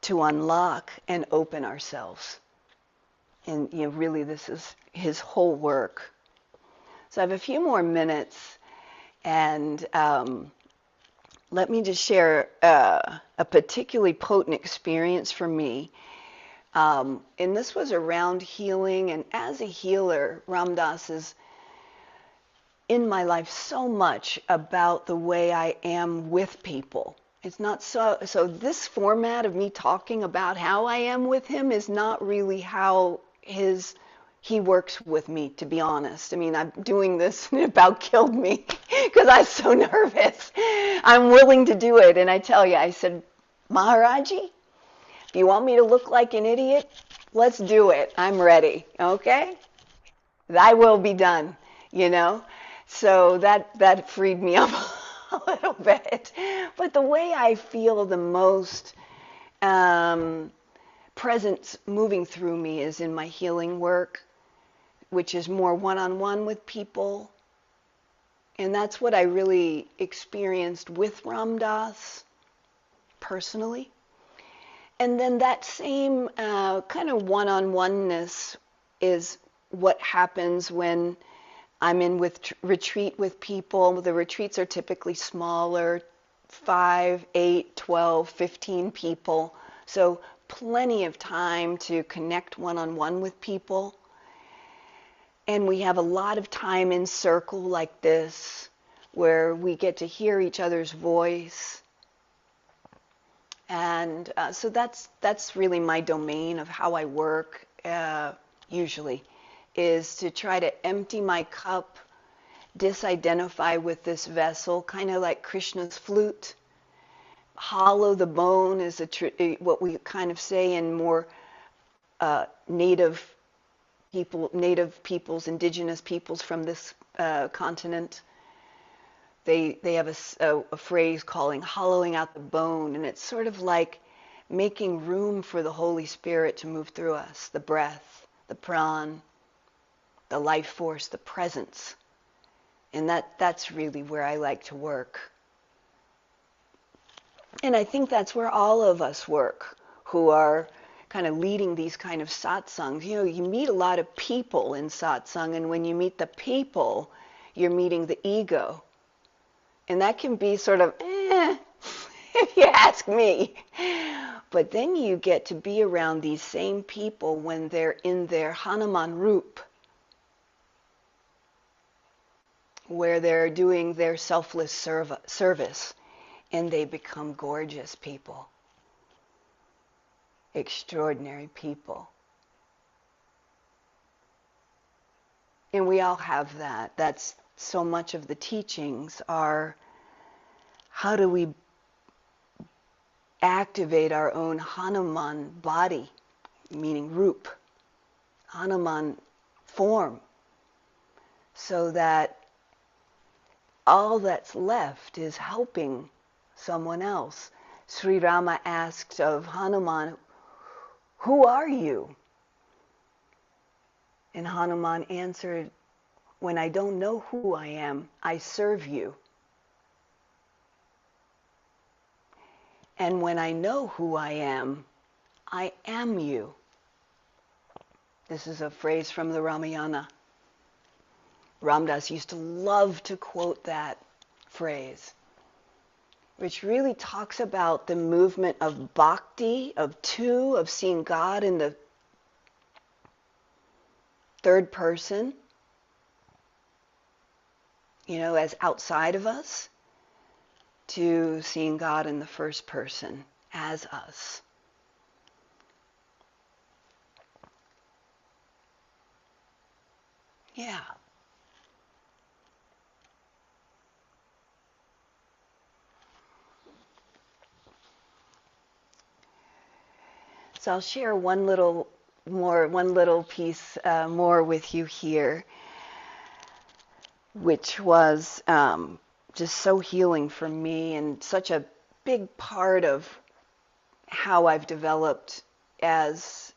to unlock and open ourselves. And really this is his whole work. So I have a few more minutes, and let me just share a particularly potent experience for me. And this was around healing, and as a healer, Ram Dass is in my life so much about the way I am with people. It's not so this format of me talking about how I am with him is not really how he works with me, to be honest. I mean, I'm doing this and it about killed me because I was so nervous. I'm willing to do it. And I tell you, I said, "Maharajji, if you want me to look like an idiot, let's do it. I'm ready, okay? Thy will be done," So that freed me up a little bit. But the way I feel the most presence moving through me is in my healing work, which is more one-on-one with people. And that's what I really experienced with Ram Dass personally. And then that same kind of one-on-oneness is what happens when I'm in retreat with people. The retreats are typically smaller, 5, 8, 12, 15 people. So plenty of time to connect one-on-one with people. And we have a lot of time in circle like this, where we get to hear each other's voice. And so that's really my domain of how I work usually, is to try to empty my cup disidentify with this vessel, kind of like Krishna's flute. Hollow the bone is what we kind of say in more native peoples, indigenous peoples from this continent. They have a phrase calling hollowing out the bone, and it's sort of like making room for the Holy Spirit to move through us, the breath, the pran, the life force, the presence. And that's really where I like to work. And I think that's where all of us work who are kind of leading these kind of satsangs. You know, you meet a lot of people in satsang, and when you meet the people, you're meeting the ego. And that can be sort of, if you ask me. But then you get to be around these same people when they're in their Hanuman Roop, where they're doing their selfless service, and they become gorgeous people, extraordinary people. And we all have that. That's so much of the teachings are how do we activate our own Hanuman body, meaning Roop, Hanuman form, so that all that's left is helping someone else. Sri Rama asked of Hanuman, "Who are you?" And Hanuman answered, "When I don't know who I am, I serve you. And when I know who I am you." This is a phrase from the Ramayana. Ramdas used to love to quote that phrase, which really talks about the movement of bhakti, of two, of seeing God in the third person, you know, as outside of us, to seeing God in the first person as us. Yeah. So I'll share one little piece more with you here, which was just so healing for me and such a big part of how I've developed as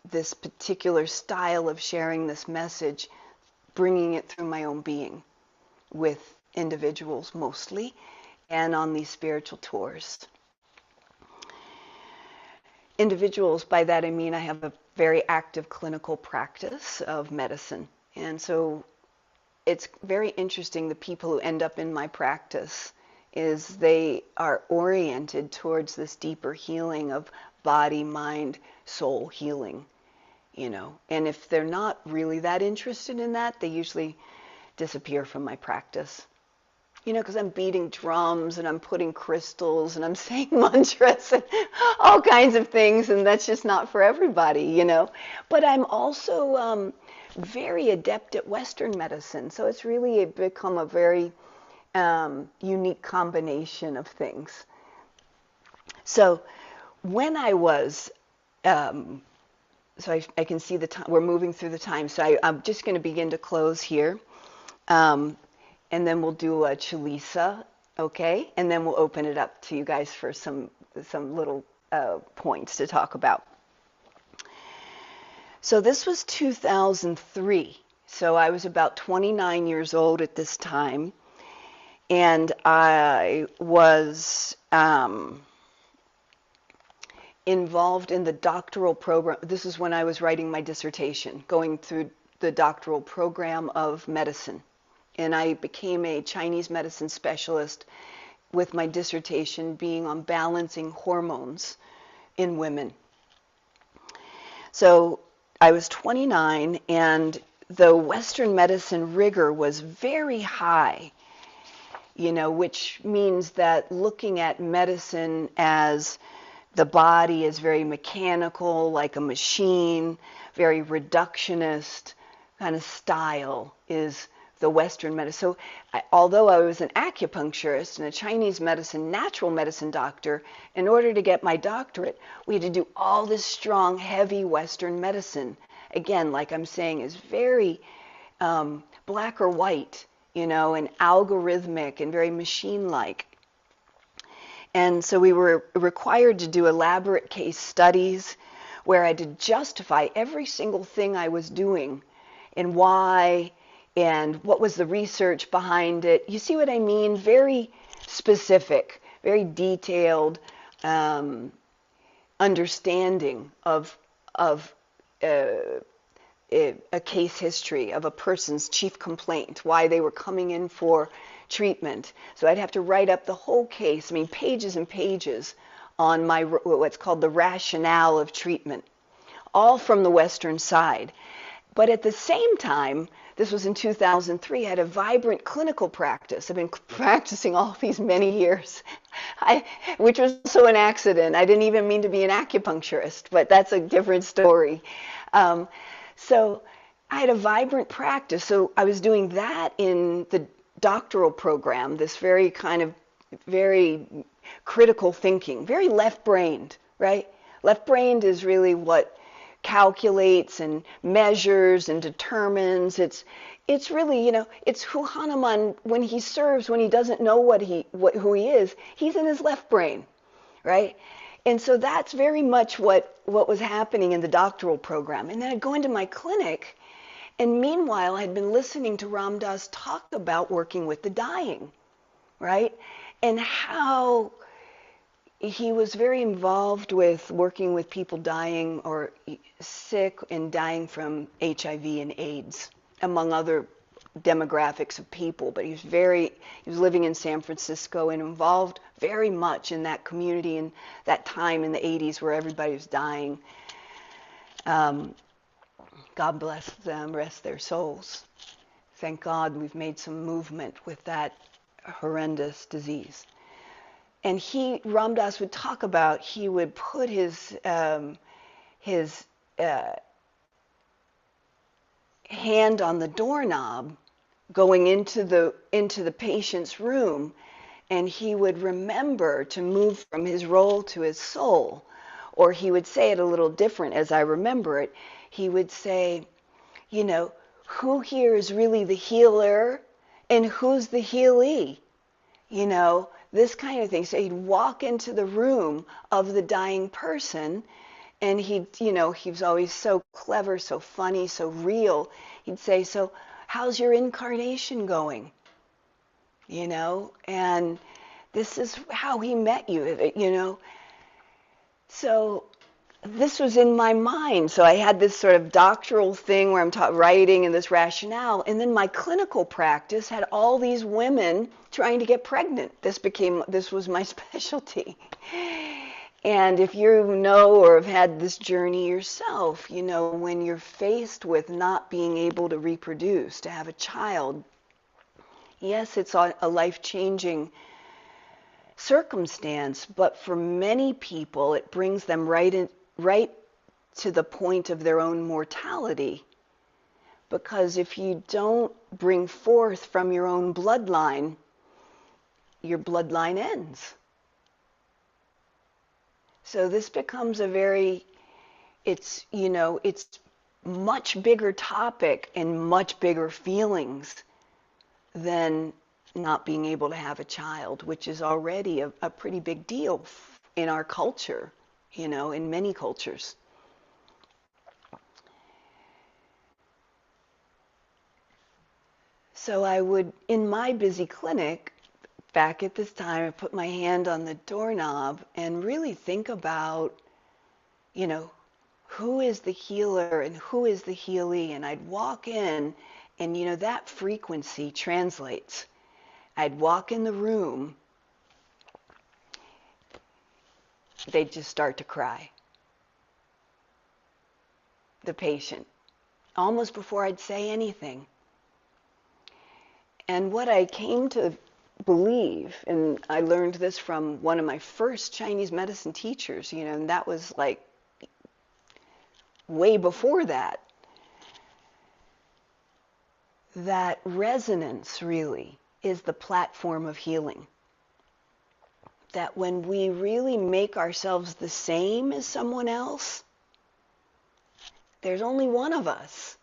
this particular style of sharing this message, bringing it through my own being with individuals mostly, and on these spiritual tours. Individuals, by that I mean I have a very active clinical practice of medicine. And so it's very interesting, the people who end up in my practice is they are oriented towards this deeper healing of body, mind, soul healing, you know. And if they're not really that interested in that, they usually disappear from my practice. You know, because I'm beating drums and I'm putting crystals and I'm saying mantras and all kinds of things, and that's just not for everybody, you know. But I'm also very adept at Western medicine, so it's really become a very unique combination of things. So when I was, so I can see the time, we're moving through the time, so I'm just going to begin to close here. And then we'll do a Chalisa, okay? And then we'll open it up to you guys for some little points to talk about. So this was 2003. So I was about 29 years old at this time. And I was involved in the doctoral program. This is when I was writing my dissertation, going through the doctoral program of medicine. And I became a Chinese medicine specialist with my dissertation being on balancing hormones in women. So I was 29, and the Western medicine rigor was very high, you know, which means that looking at medicine as the body is very mechanical, like a machine, very reductionist kind of style is the Western medicine. So although I was an acupuncturist and a Chinese medicine, natural medicine doctor, in order to get my doctorate, we had to do all this strong, heavy Western medicine. Again, like I'm saying, is very black or white, and algorithmic and very machine-like. And so we were required to do elaborate case studies where I had to justify every single thing I was doing and why and what was the research behind it. You see what I mean? Very specific, very detailed understanding of a case history of a person's chief complaint, why they were coming in for treatment. So I'd have to write up the whole case, pages and pages on what's called the rationale of treatment, all from the Western side. But at the same time, this was in 2003, I had a vibrant clinical practice. I've been practicing all these many years, which was also an accident. I didn't even mean to be an acupuncturist, but that's a different story. So I had a vibrant practice. So I was doing that in the doctoral program, this very critical thinking, very left-brained, right? Left-brained is really what calculates and measures and determines. It's really, it's who Hanuman, when he serves, when he doesn't know who he is, he's in his left brain, right? And so that's very much what was happening in the doctoral program. And then I'd go into my clinic, and meanwhile, I'd been listening to Ram Dass talk about working with the dying, right? And how he was very involved with working with people dying or sick and dying from HIV and AIDS, among other demographics of people. But he was living in San Francisco and involved very much in that community and that time in the 80s where everybody was dying. God bless them, rest their souls. Thank God we've made some movement with that horrendous disease. And Ram Dass would talk about, he would put his hand on the doorknob going into the patient's room, and he would remember to move from his role to his soul. Or he would say it a little different as I remember it. He would say, who here is really the healer and who's the healee? This kind of thing. So he'd walk into the room of the dying person, and he was always so clever, so funny, so real. He'd say, so how's your incarnation going? And this is how he met you, So this was in my mind. So I had this sort of doctoral thing where I'm writing and this rationale. And then my clinical practice had all these women trying to get pregnant. This was my specialty. And if you know or have had this journey yourself, when you're faced with not being able to reproduce, to have a child, yes, it's a life-changing circumstance, but for many people, it brings them right to the point of their own mortality. Because if you don't bring forth from your own bloodline, your bloodline ends. So this becomes it's much bigger topic and much bigger feelings than not being able to have a child, which is already a pretty big deal in our culture, in many cultures. So I would, in my busy clinic, back at this time, I put my hand on the doorknob and really think about, who is the healer and who is the healee? And I'd walk in, and that frequency translates. I'd walk in the room, they'd just start to cry. The patient, almost before I'd say anything. And what I came to believe, and I learned this from one of my first Chinese medicine teachers, and that was like way before that. that resonance really is the platform of healing. That when we really make ourselves the same as someone else, there's only one of us.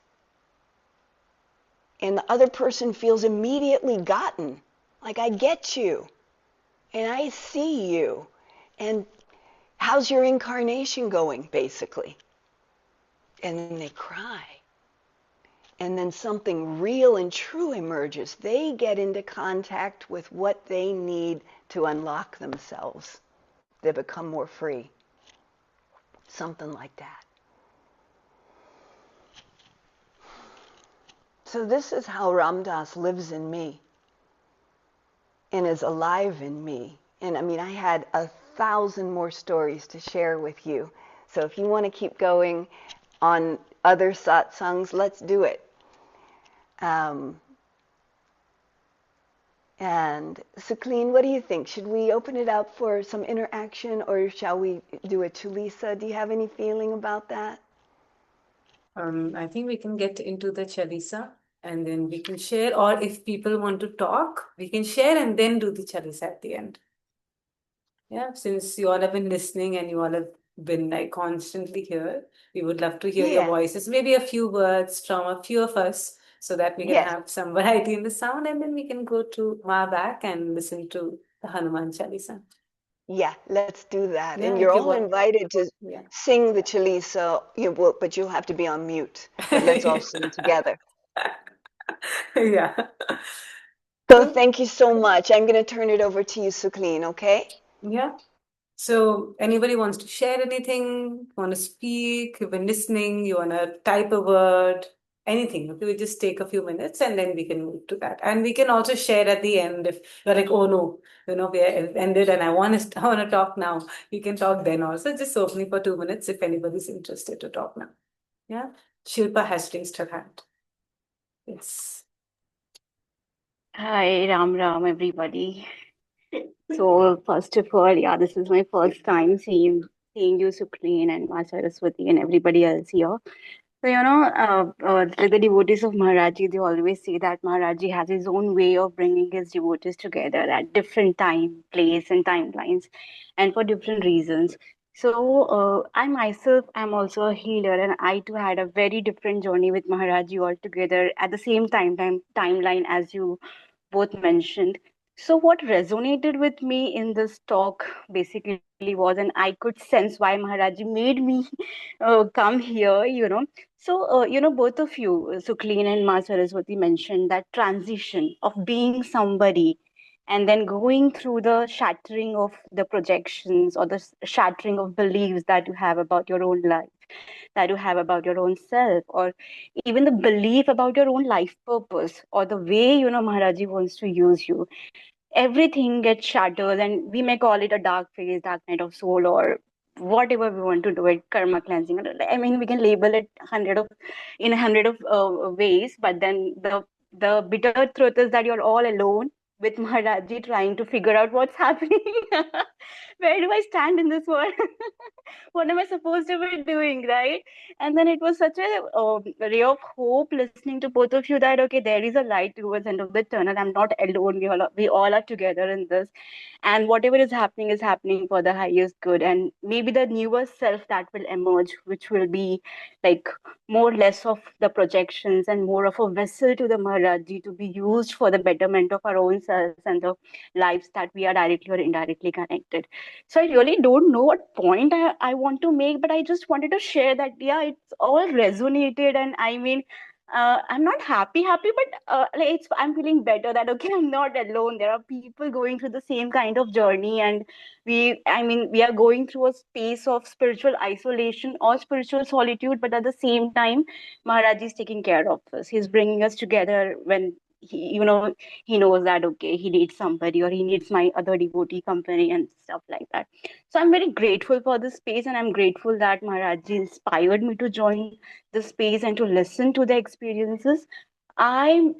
And the other person feels immediately gotten. Like, I get you. And I see you. And how's your incarnation going, basically? And then they cry. And then something real and true emerges. They get into contact with what they need to unlock themselves. They become more free. Something like that. So this is how Ram Dass lives in me and is alive in me. And I mean, I had 1,000 more stories to share with you. So if you want to keep going on other satsangs, let's do it. And Suklin, what do you think? Should we open it up for some interaction, or shall we do a Chalisa? Do you have any feeling about that? I think we can get into the Chalisa and then we can share, or if people want to talk, we can share and then do the Chalisa at the end. Yeah, since you all have been listening and you all have been like constantly here, we would love to hear your Yeah. voices, maybe a few words from a few of us so that we can Yes. have some variety in the sound, and then we can go to Ma back and listen to the Hanuman Chalisa. Yeah, let's do that. Yeah, And if you're you all want. invited to Yeah. sing the Chalisa, but you'll have to be on mute. But let's all sing together. Yeah. So Cool. thank you so much. I'm going to turn it over to you, Suklin, okay? Yeah. So anybody wants to share anything, want to speak, you've been listening, you want to type a word, anything. Okay, we just take a few minutes and then we can move to that. And we can also share at the end if you're like, oh no, we are ended and I want to I want to talk now. You can talk then also. Just opening for 2 minutes if anybody's interested to talk now. Yeah. Shilpa has raised her hand. It's Hi, Ram Ram, everybody. So first of all, yeah, this is my first time seeing you, Supreme, and Ma Saraswati, and everybody else here. So the devotees of Maharajji, they always say that Maharajji has his own way of bringing his devotees together at different time, place, and timelines, and for different reasons. So I myself am also a healer, and I too had a very different journey with Maharajji altogether at the same timeline as you both mentioned. So, what resonated with me in this talk basically was, and I could sense why Maharaji made me come here, So, both of you, Suklin and Ma Saraswati, mentioned that transition of being somebody and then going through the shattering of the projections or the shattering of beliefs that you have about your own life, that you have about your own self, or even the belief about your own life purpose, or the way Maharaji wants to use you. Everything gets shattered, and we may call it a dark phase, dark night of soul, or whatever we want to do it, karma cleansing. I mean, we can label it in a hundred of ways, but then the bitter truth is that you're all alone with Maharaji trying to figure out what's happening. Where do I stand in this world? What am I supposed to be doing, right? And then it was such a ray of hope listening to both of you that okay, there is a light towards the end of the tunnel. I'm not alone. We all are together in this, and whatever is happening for the highest good. And maybe the newer self that will emerge, which will be like more less of the projections and more of a vessel to the Maharaji to be used for the betterment of our own selves and the lives that we are directly or indirectly connected. So I really don't know what point I want to make, but I just wanted to share that yeah, it's all resonated. And I mean, I'm not happy, but I'm feeling better that okay, I'm not alone. There are people going through the same kind of journey, and we are going through a space of spiritual isolation or spiritual solitude, but at the same time, Maharaj is taking care of us. He's bringing us together when he knows that okay, he needs somebody or he needs my other devotee company and stuff like that. So I'm very grateful for this space, and I'm grateful that Maharaj inspired me to join the space and to listen to the experiences. I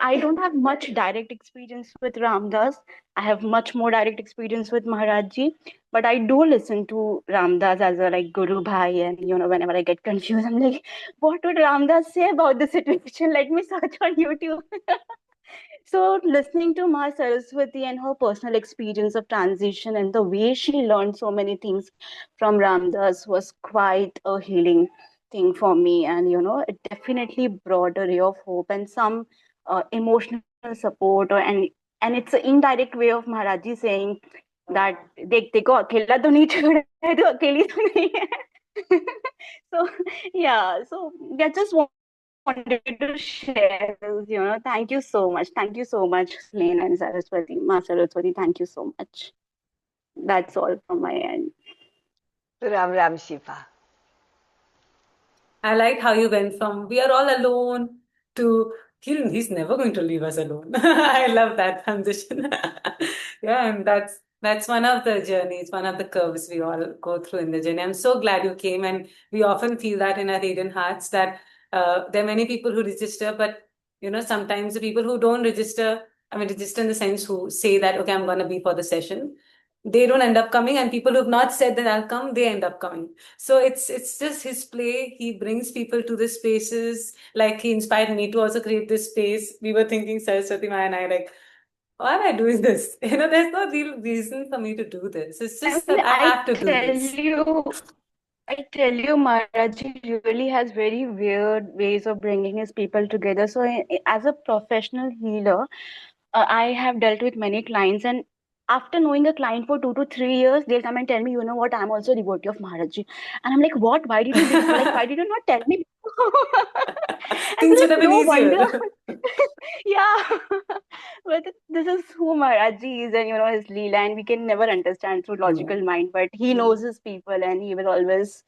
I don't have much direct experience with Ramdas. I have much more direct experience with Maharajji, but I do listen to Ramdas as a like Guru Bhai, and whenever I get confused, I'm like, what would Ramdas say about the situation? Let me search on YouTube. So, listening to Ma Saraswati and her personal experience of transition and the way she learned so many things from Ramdas was quite a healing thing for me. And, it definitely brought a ray of hope and some emotional support. And it's an indirect way of Maharaji saying that देखो अकेला तो नहीं छोड़ा है तो अकेली तो नहीं है. So yeah, so yeah, just wanted to share this, Thank you so much. Thank you so much, Lane and Saraswati. Ma Saraswati, thank you so much. That's all from my end. Ram Ram Shiva. I like how you went from we are all alone to he's never going to leave us alone. I love that transition. Yeah, and that's one of the journeys, one of the curves we all go through in the journey. I'm so glad you came, and we often feel that in our radiant hearts that there are many people who register, but sometimes the people who don't register, I mean, register in the sense who say that, okay, I'm going to be for the session, they don't end up coming, and people who've not said that I'll come, they end up coming. So it's just his play. He brings people to the spaces. Like he inspired me to also create this space. We were thinking, Saraswati Ma and I, like, why am I doing this? There's no real reason for me to do this. It's I just mean, that I have to do this. I tell you, Maharajji really has very weird ways of bringing his people together. So, as a professional healer, I have dealt with many clients, and after knowing a client for 2 to 3 years, they'll come and tell me, you know what, I'm also a devotee of Maharajji. And I'm like, what? Why did you why did you not tell me? And Things they're would like, have been no wonder. easier. Yeah. But this is who Maharajji is, and his Leela, and we can never understand through Yeah. logical mind, but he knows his people, and he will always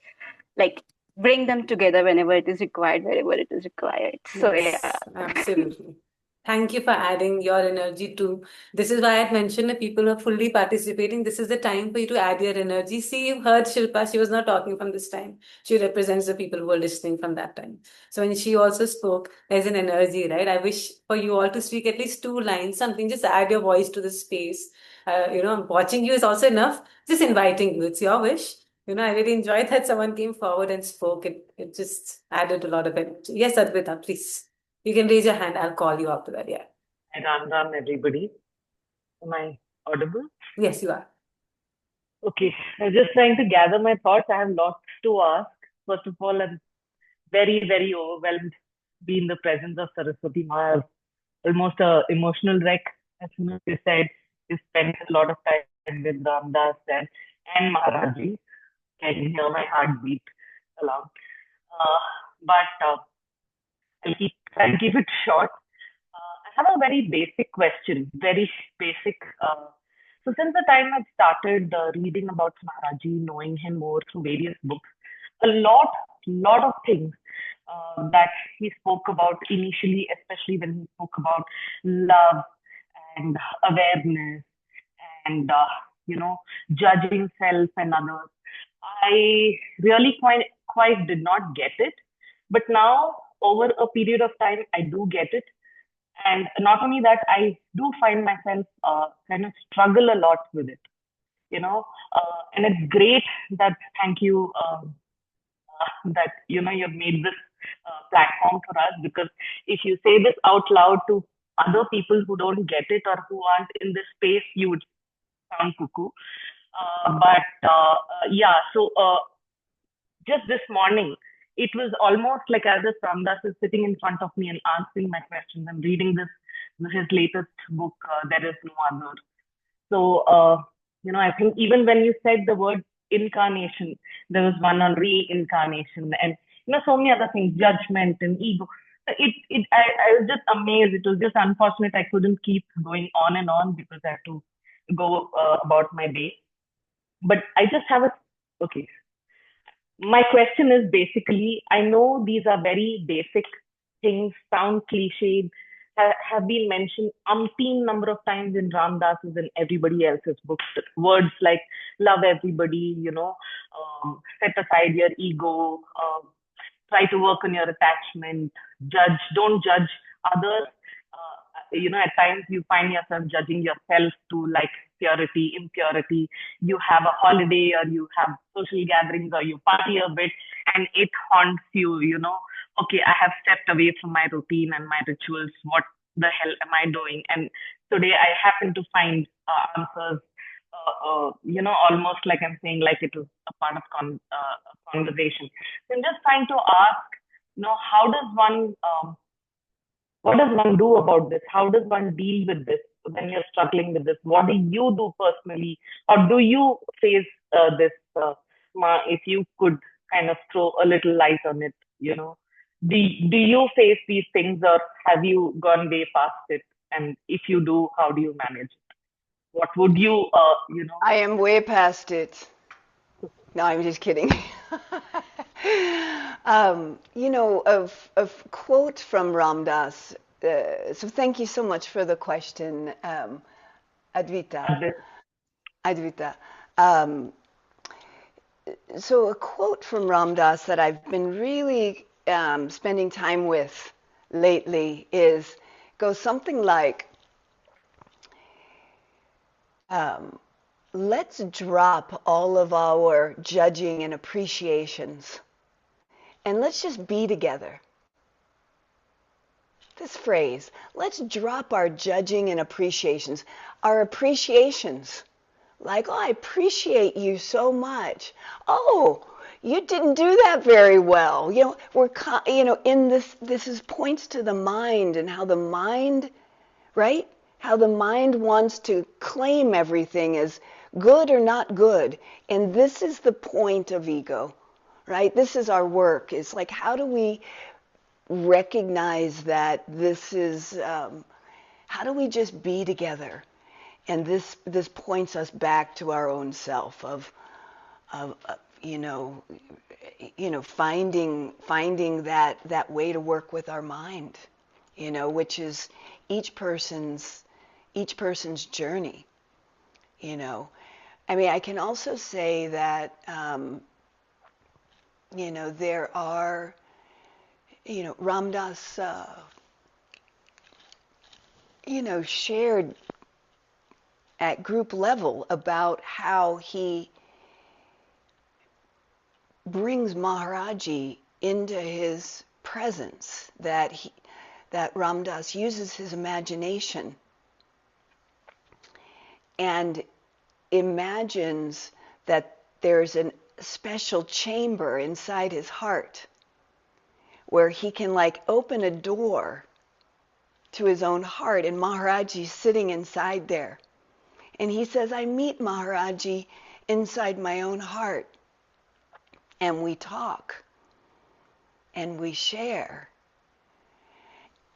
like bring them together whenever it is required, wherever it is required. So yeah. Yes, absolutely. Thank you for adding your energy too. This is why I had mentioned that people are fully participating. This is the time for you to add your energy. See, you heard Shilpa, she was not talking from this time. She represents the people who are listening from that time. So when she also spoke, there's an energy, right? I wish for you all to speak at least 2 lines, something, just add your voice to the space. Watching you is also enough. Just inviting you, it's your wish. I really enjoyed that someone came forward and spoke. It just added a lot of energy. Yes, Advita, please. You can raise your hand. I'll call you after that. Yeah. Ram Ram, everybody. Am I audible? Yes, you are. Okay. I was just trying to gather my thoughts. I have lots to ask. First of all, I'm very, very overwhelmed be in the presence of Saraswati Ma. Almost a emotional wreck. As soon as you said you spent a lot of time with Ramdas and Maharajji. Can hear my heartbeat aloud. But I'll keep it short. I have a very basic question, very basic. So since the time I've started reading about Maharajji, knowing him more through various books, a lot of things that he spoke about initially, especially when he spoke about love and awareness and judging self and others. I really quite did not get it, but now over a period of time, I do get it. And not only that, I do find myself kind of struggle a lot with it, and it's great that thank you that you've made this platform for us, because if you say this out loud to other people who don't get it or who aren't in this space, you would sound cuckoo. Yeah, so just this morning, it was almost like as if Ramdas is sitting in front of me and answering my questions. I'm reading his latest book, There Is No Other. So, I think even when you said the word incarnation, there was one on reincarnation and, so many other things, judgment and ego. I was just amazed. It was just unfortunate I couldn't keep going on and on because I had to go about my day. But I just have okay. My question is basically, I know these are very basic things, sound cliched, have been mentioned umpteen number of times in Ramdas's and everybody else's books. Words like love everybody, set aside your ego, try to work on your attachment, don't judge others. At times you find yourself judging yourself to like purity, impurity. You have a holiday or you have social gatherings or you party a bit and it haunts you, okay, I have stepped away from my routine and my rituals. What the hell am I doing? And today I happen to find answers, almost like I'm saying, like it was a part of a conversation. So I'm just trying to ask, how does one, what does one do about this? How does one deal with this when you're struggling with this? What do you do personally? Or do you face this, Ma, if you could kind of throw a little light on it, do you face these things or have you gone way past it? And if you do, how do you manage it? What would you, I am way past it. No, I'm just kidding. A quote from Ram Dass. So thank you so much for the question, Advita. Advita. So a quote from Ram Dass that I've been really spending time with lately goes something like, let's drop all of our judging and appreciations and let's just be together. This phrase, let's drop our judging and appreciations. Our appreciations, like, oh, I appreciate you so much. Oh, you didn't do that very well. In this points to the mind and how the mind, right? How the mind wants to claim everything as good or not good. And this is the point of ego, right? This is our work. It's like, how do we recognize that this is, how do we just be together? And this points us back to our own self of finding that way to work with our mind, which is each person's journey. I mean, I can also say that there are, Ram Dass shared at group level about how he brings Maharajji into his presence, that Ram Dass uses his imagination and imagines that there's a special chamber inside his heart where he can like open a door to his own heart, and Maharajji's sitting inside there. And he says, I meet Maharajji inside my own heart, and we talk, and we share.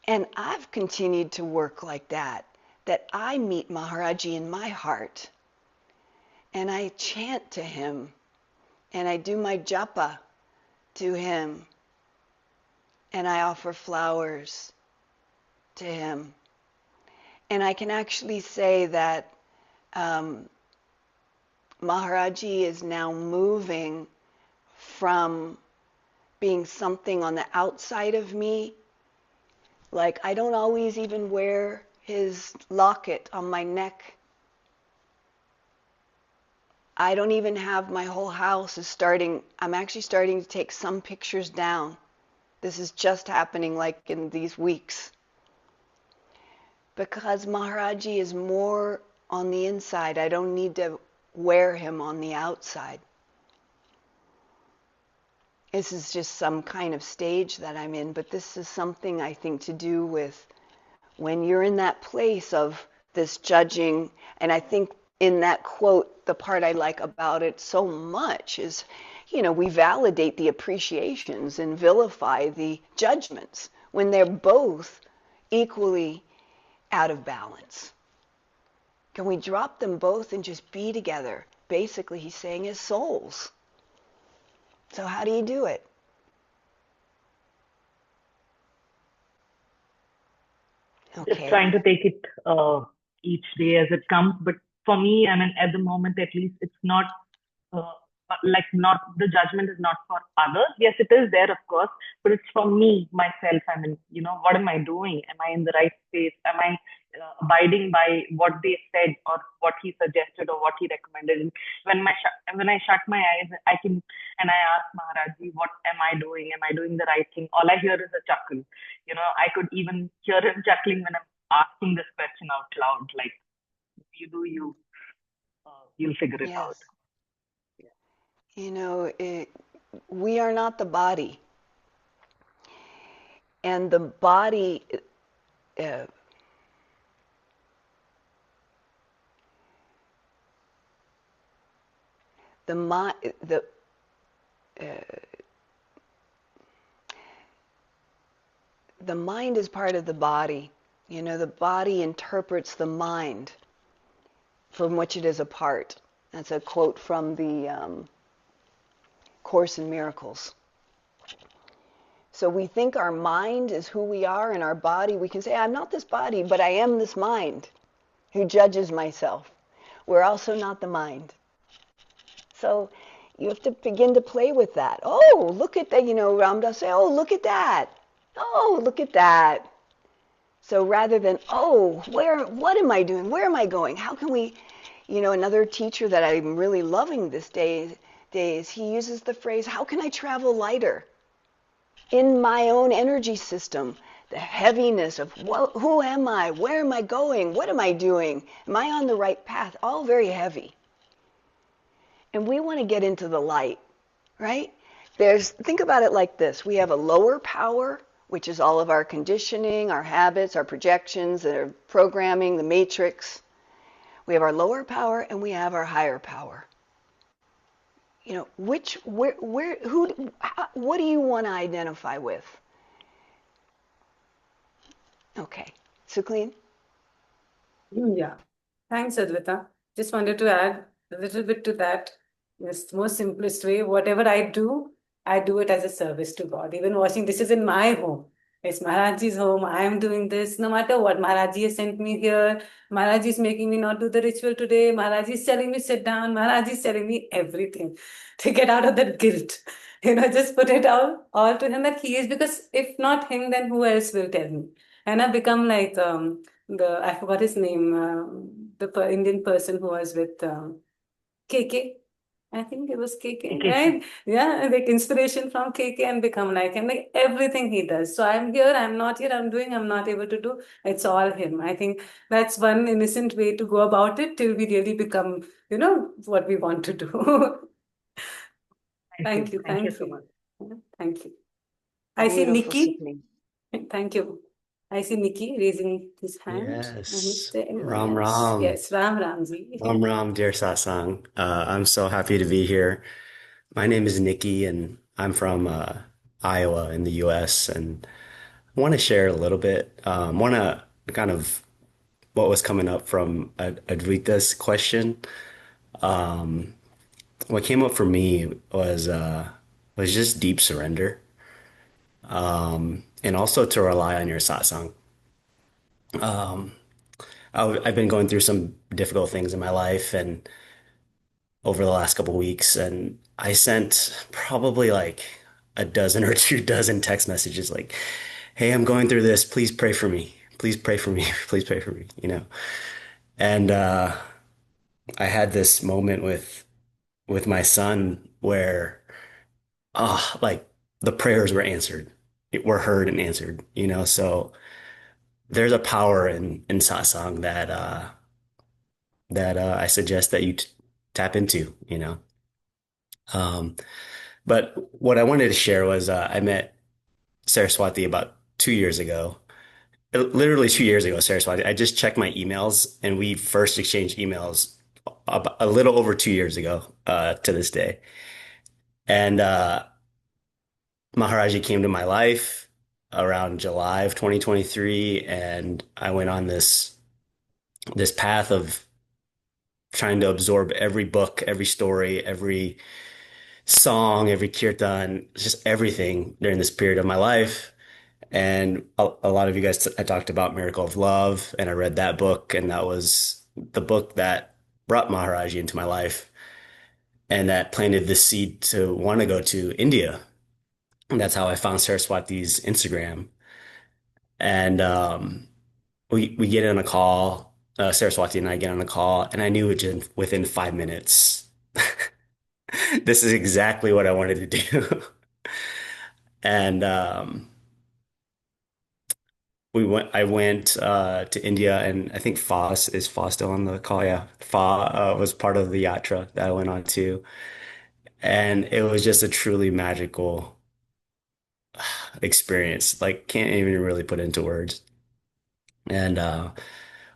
And I've continued to work like that I meet Maharajji in my heart, and I chant to him, and I do my japa to him, and I offer flowers to him. And I can actually say that Maharajji is now moving from being something on the outside of me. Like, I don't always even wear his locket on my neck. I don't even have my whole house I'm actually starting to take some pictures down. This is just happening like in these weeks. Because Maharajji is more on the inside. I don't need to wear him on the outside. This is just some kind of stage that I'm in, but this is something I think to do with when you're in that place of this judging. And I think in that quote, the part I like about it so much is, we validate the appreciations and vilify the judgments when they're both equally out of balance. Can we drop them both and just be together? Basically, he's saying as souls. So how do you do it? Okay. Just trying to take it each day as it comes. But for me, I mean, at the moment, at least, it's not like not the judgment is not for others. Yes, it is there, of course, but it's for me, myself. I mean, what am I doing? Am I in the right space? Am I abiding by what they said or what he suggested or what he recommended? And when I shut my eyes, I can and I ask Maharajji, what am I doing? Am I doing the right thing? All I hear is a chuckle. I could even hear him chuckling when I'm asking this question out loud, like, you do you, you'll figure it out. Yes. We are not the body. And the body, uh, the mind, the mind is part of the body. The body interprets the mind from which it is a part. That's a quote from the Course in Miracles. So we think our mind is who we are, and our body, we can say, I'm not this body, but I am this mind who judges myself. We're also not the mind. So you have to begin to play with that. Oh, look at that. Ram Dass say, oh, look at that. Oh, look at that. So rather than, oh, what am I doing? Where am I going? How can we, another teacher that I'm really loving this days, he uses the phrase, how can I travel lighter in my own energy system? The heaviness of who am I? Where am I going? What am I doing? Am I on the right path? All very heavy. And we want to get into the light, right? Think about it like this. We have a lower power, which is all of our conditioning, our habits, our projections, our programming, the matrix. We have our lower power and we have our higher power. What do you want to identify with? Okay, Suklin? Yeah. Thanks, Advita. Just wanted to add a little bit to that. Yes, the most simplest way, whatever I do it as a service to God. Even washing dishes in my home. It's Maharajji's home. I am doing this. No matter what, Maharajji has sent me here. Maharajji is making me not do the ritual today. Maharajji is telling me sit down. Maharajji is telling me everything to get out of that guilt. Just put it all to him that he is, because if not him, then who else will tell me? And I've become like I forgot his name, the Indian person who was with KK. I think it was KK, Okay. right? Yeah, like inspiration from KK and become like him, like everything he does. So I'm here, I'm not here, I'm not able to do. It's all him. I think that's one innocent way to go about it till we really become, what we want to do. Thank you. Thank you so much. Thank you. I see Beautiful, Nikki. Suklin. Thank you. I see Nikki raising his hand. Yes. Is there anyone Ram else? Ram. Yes, Ram Ramji. Ram Ram, dear Satsang. I'm so happy to be here. My name is Nikki, and I'm from Iowa in the US. And I want to share a little bit. Want to kind of what was coming up from Advaita's question. What came up for me was just deep surrender, and also to rely on your satsang. I've been going through some difficult things in my life, and over the last couple of weeks, and I sent probably like a dozen or 2 dozen text messages like, "Hey, I'm going through this. Please pray for me. Please pray for me. Please pray for me." And I had this moment with my son where, like the prayers were answered, were heard and answered. So there's a power in satsang that I suggest that you tap into. Um, But what I wanted to share was I met Saraswati about 2 years ago. Literally 2 years ago, Saraswati. I just checked my emails and we first exchanged emails a little over 2 years ago to this day. And Maharajji came to my life around July of 2023, and I went on this path of trying to absorb every book, every story, every song, every kirtan, just everything during this period of my life. And a lot of you guys, I talked about Miracle of Love, and I read that book, and that was the book that brought Maharajji into my life. and that planted the seed to want to go to India. And that's how I found Saraswati's Instagram. And we get on a call. Saraswati and I get on a call, and I knew within 5 minutes, this is exactly what I wanted to do. And I went to India, and I think Fa still on the call. Yeah, Fa was part of the yatra that I went on to, and it was just a truly magical experience. Like, can't even really put into words. And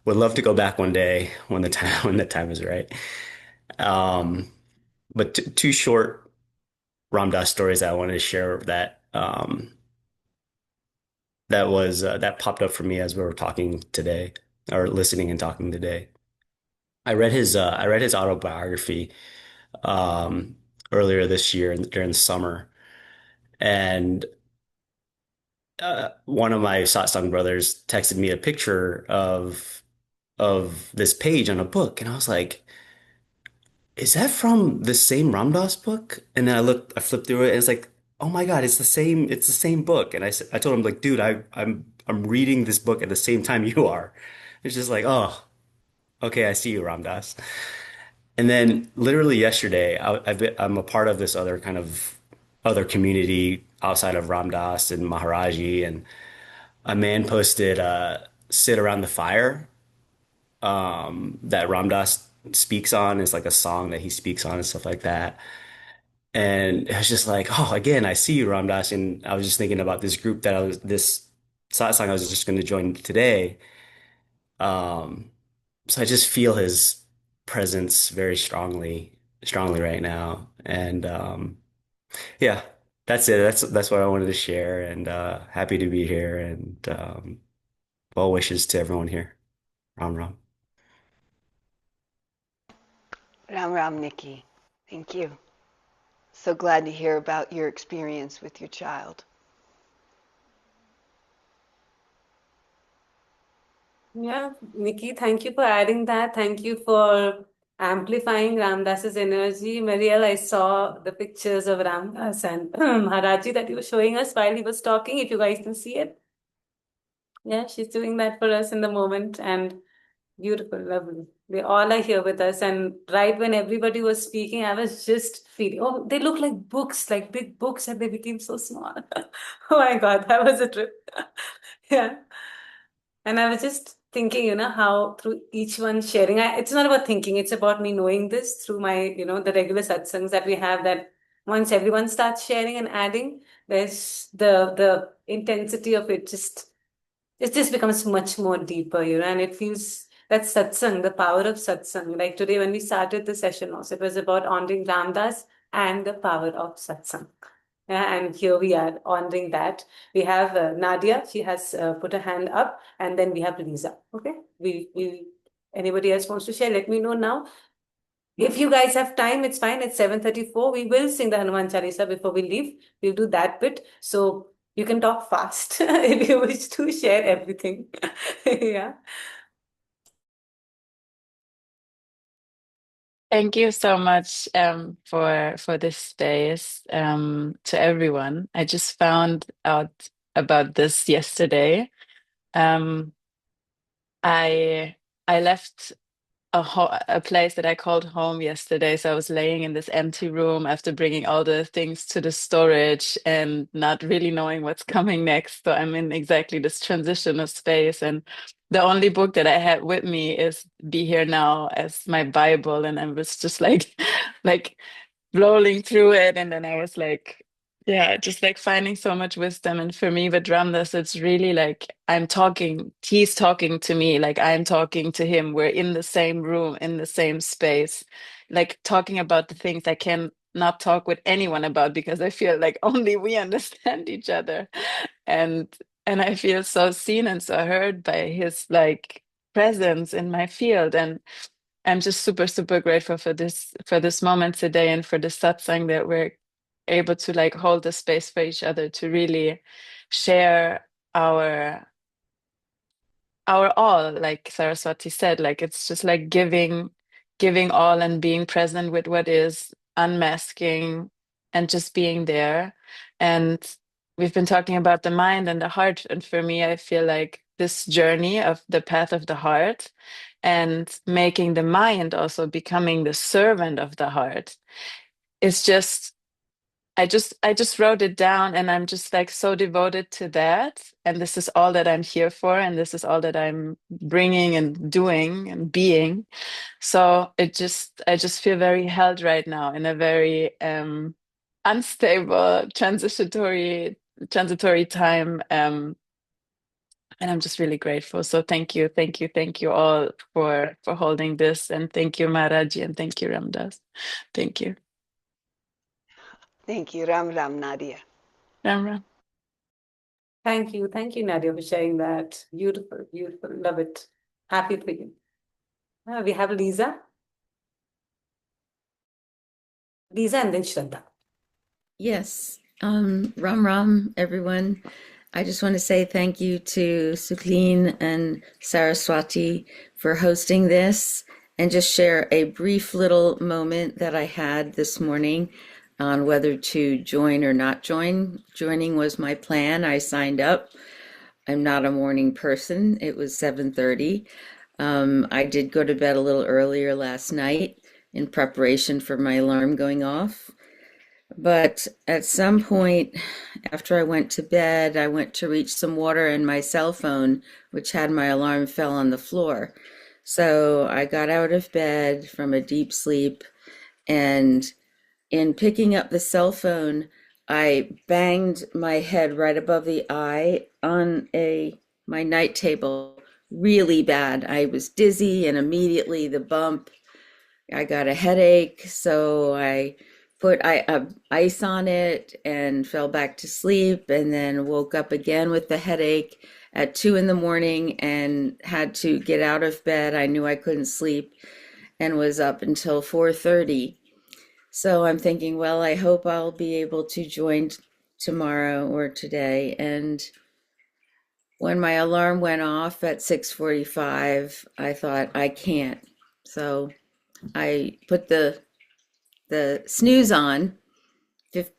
would love to go back one day when the time when the time is right. Um, but t two short Ram Dass stories that I wanted to share that popped up for me as we were talking today, or listening and talking today. I read his autobiography um, earlier this year during the summer, and one of my satsang brothers texted me a picture of this page on a book, and I was like, "Is that from the same Ram Dass book?" And then I flipped through it, and it's like, "Oh my God, it's the same book." And I told him like, "Dude, I'm reading this book at the same time you are." It's just like, "Oh, okay, I see you, Ram Dass." And then literally yesterday, I'm a part of this other kind of other community outside of Ram Dass and Maharajji, and a man posted "Sit Around the Fire" that Ram Dass speaks on. It's like a song that he speaks on and stuff like that. And it was just like, oh, again, I see you, Ram Dass. And I was just thinking about this group this satsang I was just going to join today. Um, so I just feel his presence very strongly right now. And yeah, that's it. That's what I wanted to share. And happy to be here. And well wishes to everyone here. Ram Ram. Ram Ram, Nikki. Thank you. So glad to hear about your experience with your child. Yeah, Nikki, thank you for adding that. Thank you for amplifying Ramdas's energy. Mariel, I saw the pictures of Ramdas and Maharajji that you were showing us while he was talking. If you guys can see it. Yeah, she's doing that for us in the moment. And beautiful, lovely. They all are here with us. And right when everybody was speaking, I was just feeling, oh, they look like books, like big books, and they became so small. Oh my God, that was a trip. Yeah. And I was just thinking, how through each one sharing, it's not about thinking, it's about me knowing this through my, the regular satsangs that we have, that once everyone starts sharing and adding, there's the intensity of it just becomes much more deeper, and it feels that satsang, the power of satsang. Like today, when we started the session also, it was about honoring Ramdas and the power of satsang. Yeah, and here we are honoring that. We have Nadia, she has put her hand up, and then we have Lisa. Okay, we anybody else wants to share? Let me know now. If you guys have time, it's fine. It's 7:34. We will sing the Hanuman Chalisa before we leave. We'll do that bit. So you can talk fast if you wish to share everything. Yeah. Thank you so much for this space to everyone. I just found out about this yesterday. Um, I I left a place that I called home yesterday. So I was laying in this empty room after bringing all the things to the storage and not really knowing what's coming next. So I'm in exactly this transitional space. And the only book that I had with me is Be Here Now as my Bible. And I was just like, like rolling through it. And then I was like, yeah, just like finding so much wisdom. And for me, with Ramdas, it's really like he's talking to me, like I'm talking to him. We're in the same room, in the same space, like talking about the things I can not talk with anyone about because I feel like only we understand each other. And I feel so seen and so heard by his like presence in my field. And I'm just super, super grateful for this moment today and for the satsang that we're able to like hold the space for each other to really share our all, like Saraswati said, like it's just like giving all and being present with what is unmasking and just being there. And we've been talking about the mind and the heart. And for me, I feel like this journey of the path of the heart and making the mind also becoming the servant of the heart is just I just wrote it down, and I'm just like so devoted to that, and this is all that I'm here for, and this is all that I'm bringing and doing and being. So I just feel very held right now in a very unstable transitory time, and I'm just really grateful. So thank you all for holding this, and thank you Maharajji, and thank you Ramdas. Thank you. Thank you. Ram Ram, Nadia. Ram Ram. Thank you. Thank you, Nadia, for sharing that. Beautiful, beautiful. Love it. Happy for you. We have Lisa. Lisa and then Shraddha. Yes. Ram Ram, everyone. I just want to say thank you to Sukleen and Saraswati for hosting this and just share a brief little moment that I had this morning on whether to join or not join. Joining was my plan. I signed up. I'm not a morning person. It was 7:30. I did go to bed a little earlier last night in preparation for my alarm going off. But at some point after I went to bed, I went to reach some water, and my cell phone, which had my alarm, fell on the floor. So I got out of bed from a deep sleep, and in picking up the cell phone, I banged my head right above the eye on my night table really bad. I was dizzy, and immediately the bump, I got a headache, so I put ice on it and fell back to sleep, and then woke up again with the headache at 2 in the morning and had to get out of bed. I knew I couldn't sleep and was up until 4:30. So I'm thinking, well, I hope I'll be able to join tomorrow or today. And when my alarm went off at 6:45, I thought I can't. So I put the snooze on.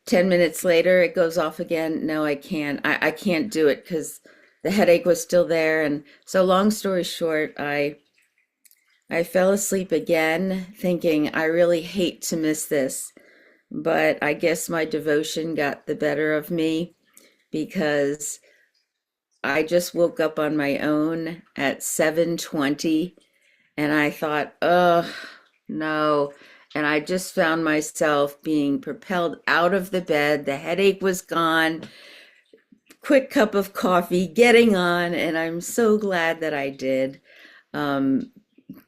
10 minutes later, it goes off again. No, I can't. I can't do it because the headache was still there. And so, long story short, I fell asleep again, thinking I really hate to miss this. But I guess my devotion got the better of me because I just woke up on my own at 7:20, and I thought, oh, no. And I just found myself being propelled out of the bed. The headache was gone. Quick cup of coffee, getting on. And I'm so glad that I did,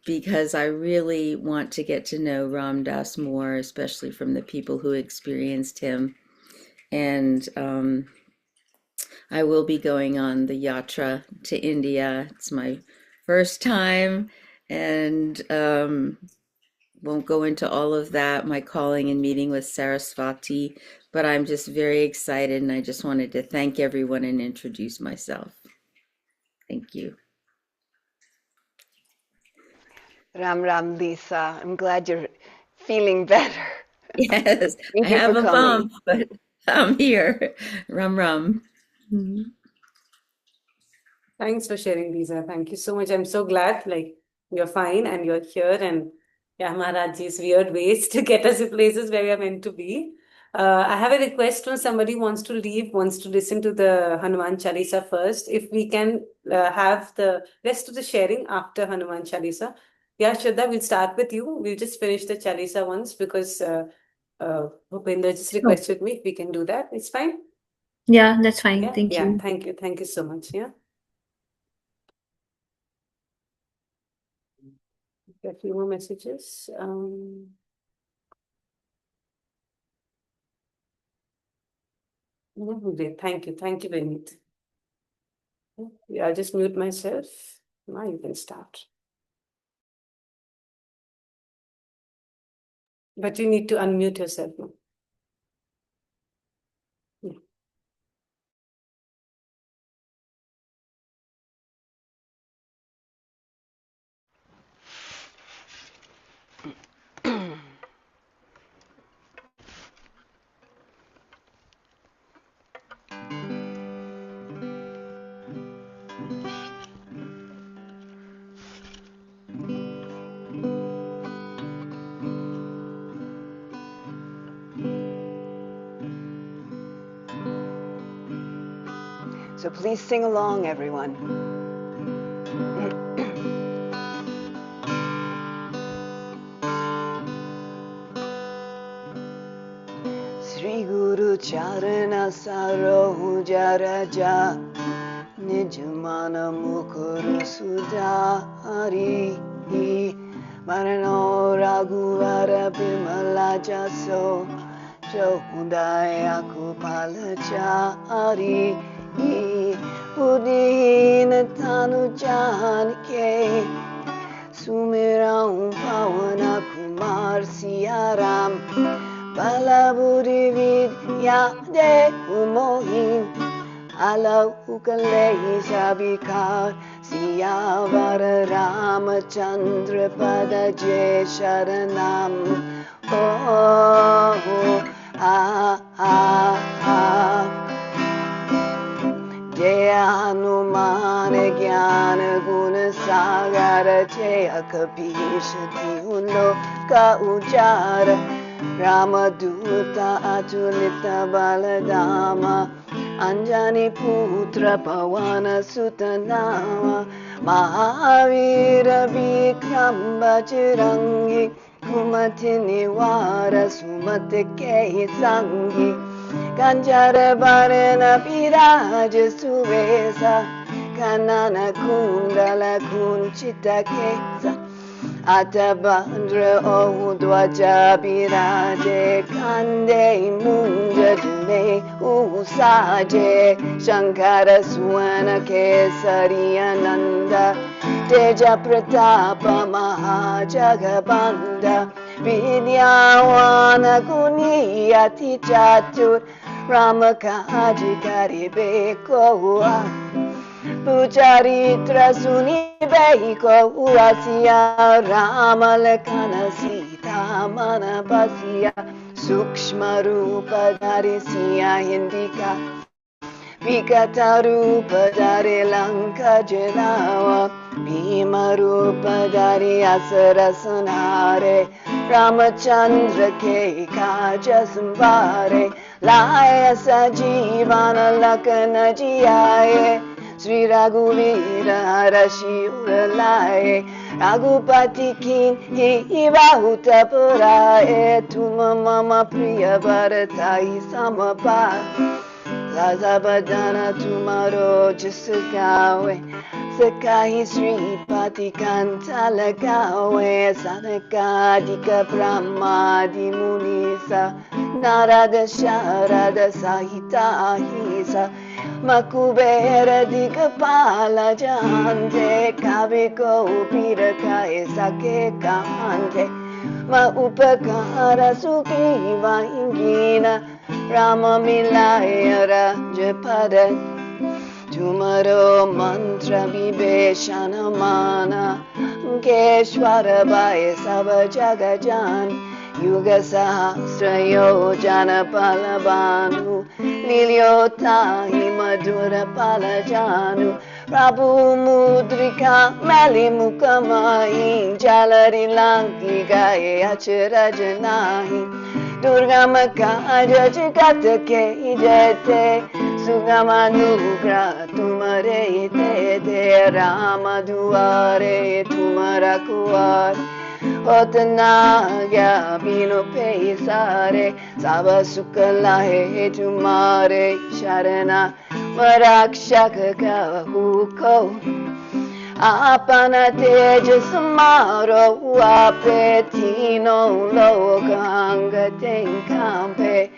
because I really want to get to know Ram Dass more, especially from the people who experienced him. And I will be going on the yatra to India. It's my first time, and won't go into all of that, my calling and meeting with Saraswati, but I'm just very excited, and I just wanted to thank everyone and introduce myself. Thank you. Ram Ram, Lisa. I'm glad you're feeling better. Yes, I Thank you for have a coming. bump, but I'm here. Rum rum. Mhm. Thanks for sharing, Lisa. Thank you so much. I'm so glad like you're fine and you're here, and yeah, Maharajji's weird ways to get us to places where we are meant to be. I have a request from somebody who wants to leave, wants to listen to the Hanuman Chalisa first. If we can have the rest of the sharing after Hanuman Chalisa. Yeah, Shraddha, we'll start with you. We'll just finish the Chalisa once because Bhupender just Oh, requested me if we can do that. It's fine. yeah, that's fine. Yeah, Thank yeah. you. Thank you. Thank you so much. Yeah. A few more messages. Great. Thank you. Thank you very much. Yeah, I'll just mute myself. Now you can start. But you need to unmute yourself now. So please sing along, everyone. Sri Guru Charana Saroja Raja Nijamana Mukuru Sudari Marano Raghuvara Bimala Jaso Jodaya Kupalachari Udina Tanu Janike Sumira Pavana Kumar Siaram Balaburi Vidya De Umohim Ala Ukalehi Sabikar Siyavara Ramachandra Pada Jai Sharanam Jaya Hanuman Jnana Guna Sagara Jaya Kapishati Uloka Ujara Ramaduta Atulita Baladama Anjani Putra Pavana Sutanama Mahavira Vikram Bajrangi Kumati Nivara Sumate Kehi Sangi Kanjara Barena Piraja Suvesa Kanana Kundala Kunchita Kesa Atabandra Odwaja Biraje Kande Munja Dune Usaje Shankara Swana Kesari Ananda Teja Pratapa Mahajagabanda Vidyawana Kuniyati Chatur Ramakaji Karibeko Pucharitra Sunibeko Uasiya Ramalakana Sita Manapasiya Sukshma Rupa Darisiya Hindika Vikatarupa Dari Lanka Jelawa Bhima Rupa Dari Asarasanare Ramachandra Ke Kaja Sambare Laya Sajivana Lakana Jiyaye Sri Raghuvira Harashi Uralaye Raghupati Kin Hivahuta Puraye Tuma Mama Priya Bharatai Samapa Lazabadana Tumaro Jisagawe Sakahi Sri Pati Kantalagawe Sanakadika Brahma Di Munisa Narada Sharada Sahita Hisa Makubera Digapala Jante Kaviko Pirakai Sake Kante Ma Upakara Suki Vahingina Rama Milaya Rajapada Tumaro Mantra Vibeshana Mana Keshwara Bhaya Sabajagajan Yuga Sahasra Yojana Palabanu Lilyota Himadura Palajanu Prabhu Mudrika Mali Mukamai Jalari Lanki Gaye Acharajanahi Durga Makaja Jigata Ke Jete Sugamanugra Tumare Te Rama Duare Tumara Kuar Otanagya Bino Pesare Sava Sukalahe Tumare Sharana Marakshaka Huko Apana Teja Samaro Apretino Lokanga Tenkampe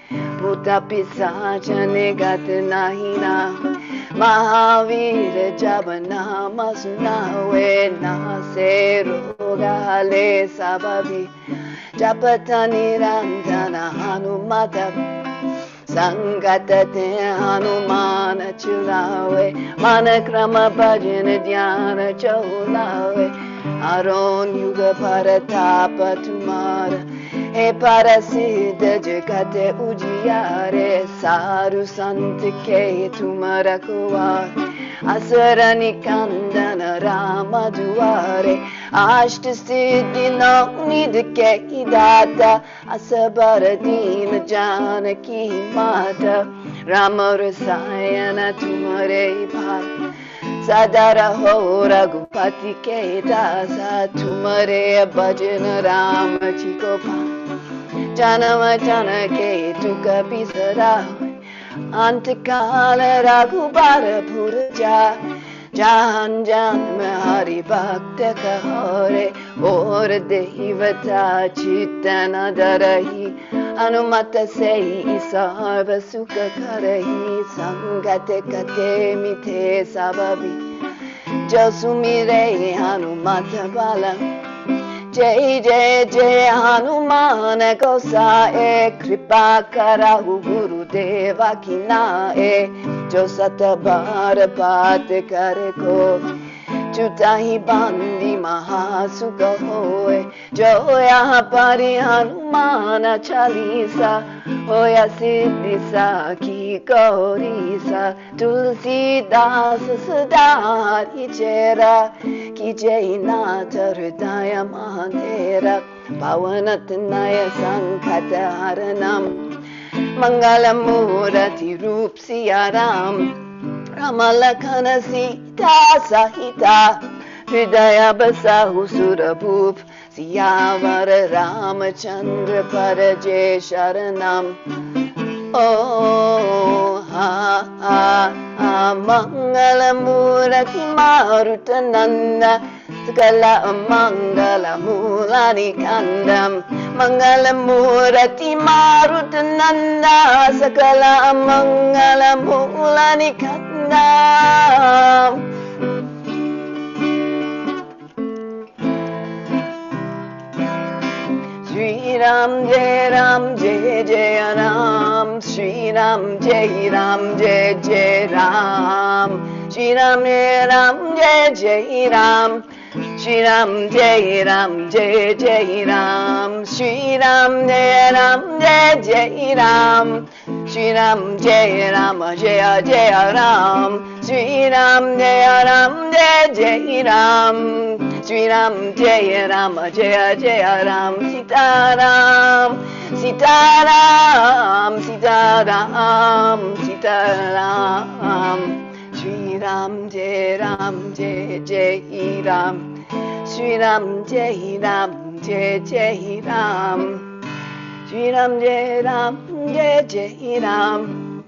Mutapisacha Negatanahina Mahavira Jabana Masunawe Nasero Gale Sababi Japatani Randana Hanumata Sangatate Hanumana Chulawe Manakrama Bhajana Dhyana Cholawe Aron Yuga Paratapa Tumara E Parasiddha Jagate Ujiyare Saru Santike Tumara Kuvar Asarani Kandana Rama Duare Ashta Siddhi no Nidke Idata Asabaradina Janaki Mata Rama Rasayana Tumare Bhai Sadara Ho Raghupati Ke Dasa Tumare Bhajan Ram Chiko Bhai Janama Janake Tuka Bisara Antakala Raghubara Puraja Jahan Jan Hari Bhakta Kahare Or Devata Chitana Darahi Anumata Sei Sarva Sukha Karahi Sangate Kate Mite Sababi Jasumire Hanumata Bala Jai Jai Jai Hanuman Gosae Kripa Karahu Guru Deva Kinae Josata Bhara Pate Kareko Chutahi Bandi Mahasuka Hoe Joya Pari Hanuman Chalisa Hoya Siddhisa Ki Gaurisa Tulsi Das Sadari Chera Ki Jainata Hridaya Mahantera Pavanatanaya Sankata Haranam Mangalamurati Rup Siyaram Ramalakana Sita Sahita Hridaya Basahu Surabhup Siyavara Ramachandra Paraje Sharanam Oh ha ha Mangalamurati Marutananda Sakala Mangala Mulani Kandam Mangalamurati Marutananda Sakala Mangala Mulani Kandam Shri Ram Jai Ram Jai Jai Ram Shri Ram Jai Ram Jai Jai Ram Shri Ram Jai Ram Jai Jai Ram Shri Ram Jai Ram Jai Jai Ram Shri Ram Jai Ram Jai Jai Ram Shri Ram Jai Ram Jai Jai Ram Shri Ram Jai Ram Jai Jai Ram Shri Ram Jai Ram Jai Jai Ram Sita Ram Sita Ram Sita Ram Sita Ram Shri Ram Jai Ram Jai Jai Ram Shri Ram Jai Ram Jai Jai Ram Shri Ram Jai Ram Jai Jai Ram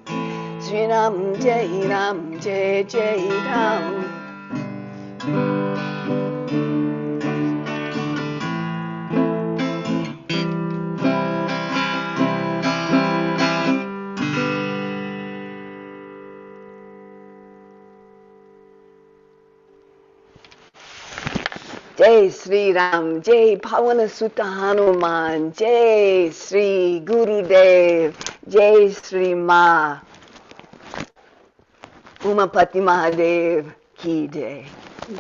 Shri Ram Jai Ram Jai Jai Ram Jai Sri Ram, Jai Pavana Sutta Hanuman, Jai Sri Gurudev, Jai Sri Ma Umapati Mahadev Ki Jai.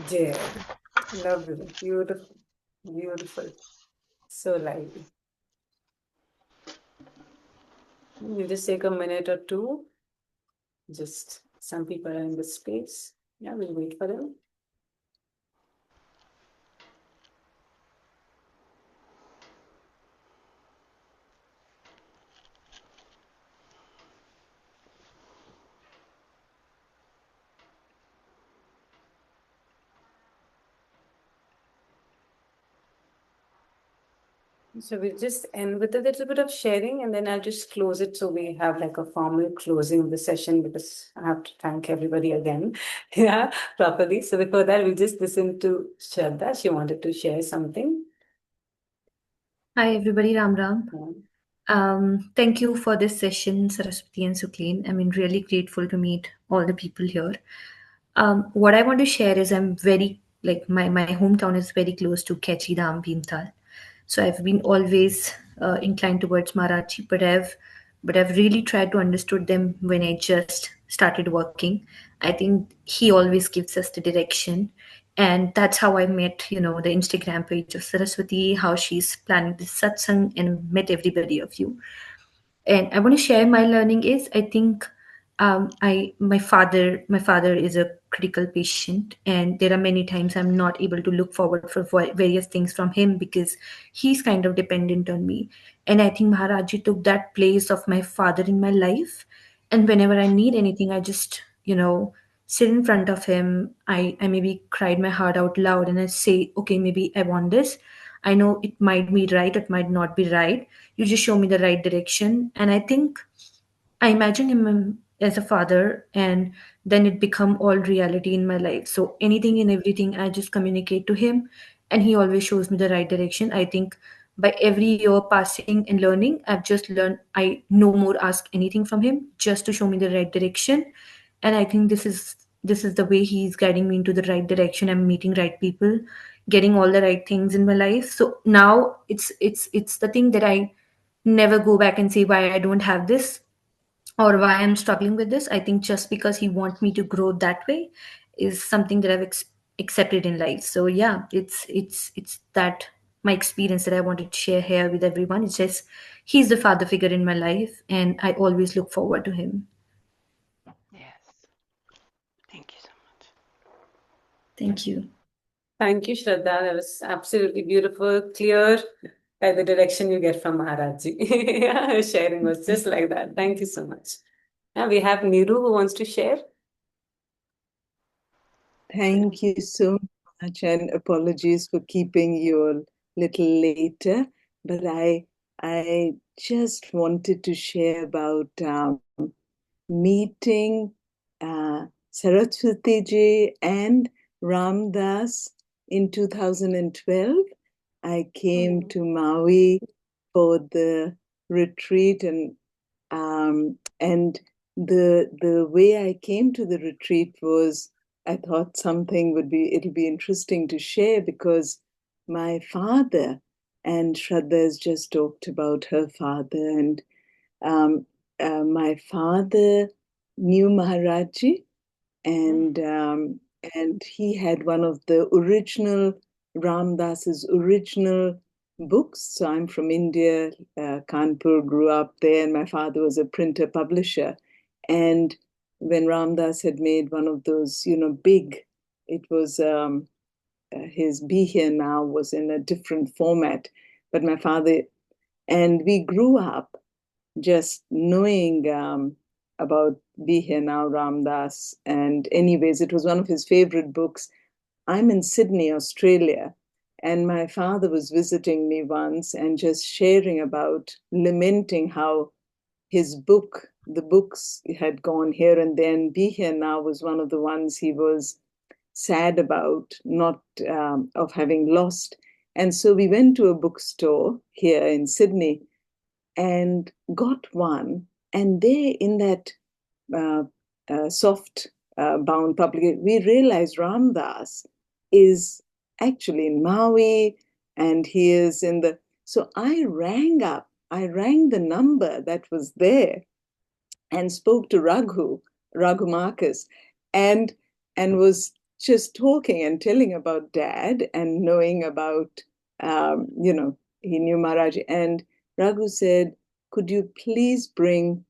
Jai. Lovely. Beautiful. Beautiful. So lively. You just take a minute or two. Just some people are in the space. Yeah, we'll wait for them. So we'll just end with a little bit of sharing and then I'll just close it so we have like a formal closing of the session because I have to thank everybody again, yeah, properly. So before that, we'll just listen to Shraddha. She wanted to share something. Hi, everybody. Ram Ram. Yeah. Thank you for this session, Saraswati and Sukleen. I mean, really grateful to meet all the people here. What I want to share is I'm very, like, my hometown is very close to Kechi Dham, Bhimtal. So I've been always inclined towards Maharajji, but I've really tried to understood them when I just started working. I think he always gives us the direction. And that's how I met, the Instagram page of Saraswati, how she's planning this satsang and met everybody of you. And I want to share my learning is I think my father is a critical patient, and there are many times I'm not able to look forward for various things from him because he's kind of dependent on me. And I think Maharajji took that place of my father in my life, And whenever I need anything, I just, sit in front of him. I maybe cried my heart out loud and I say, okay, maybe I want this. I know it might be right, it might not be right. You just show me the right direction. And I think I imagine him as a father, and then it become all reality in my life. So anything and everything, I just communicate to him, and he always shows me the right direction. I think by every year passing and learning, I've just learned. I no more ask anything from him, just to show me the right direction. And I think this is the way he's guiding me into the right direction. I'm meeting right people, getting all the right things in my life. So now it's the thing that I never go back and say why I don't have this or why I'm struggling with this. I think just because he wants me to grow that way is something that I've accepted in life. So yeah, it's that my experience that I wanted to share here with everyone. It's just he's the father figure in my life, and I always look forward to him. Yes. Thank you so much. Thank you. Thank you, Shraddha. That was absolutely beautiful, clear by the direction you get from Maharajji. Yeah, her sharing was just like that. Thank you so much. Now we have Niru who wants to share. Thank you so much, and apologies for keeping you a little later. But I just wanted to share about meeting Saraswati ji and Ram Das in 2012. I came to Maui for the retreat, and the way I came to the retreat was I thought it'll be interesting to share, because my father, and Shraddha has just talked about her father, and um, my father knew Maharajji, and he had one of the original Ram Das's original books. So I'm from India, Kanpur, grew up there, and my father was a printer publisher. And when Ram Das had made one of those, big, it was his Be Here Now was in a different format. But my father, and we grew up just knowing about Be Here Now, Ram Das. And anyways, it was one of his favorite books. I'm in Sydney, Australia, and my father was visiting me once and just sharing about, lamenting how the books had gone here and then. Be Here Now was one of the ones he was sad about, not of having lost. And so we went to a bookstore here in Sydney and got one. And there, in that soft bound publication, we realized Ram Das is actually in Maui, and he is in the. So I rang the number that was there and spoke to Raghu Marcus, and was just talking and telling about Dad and knowing about, he knew Maharaj. And Raghu said, could you please bring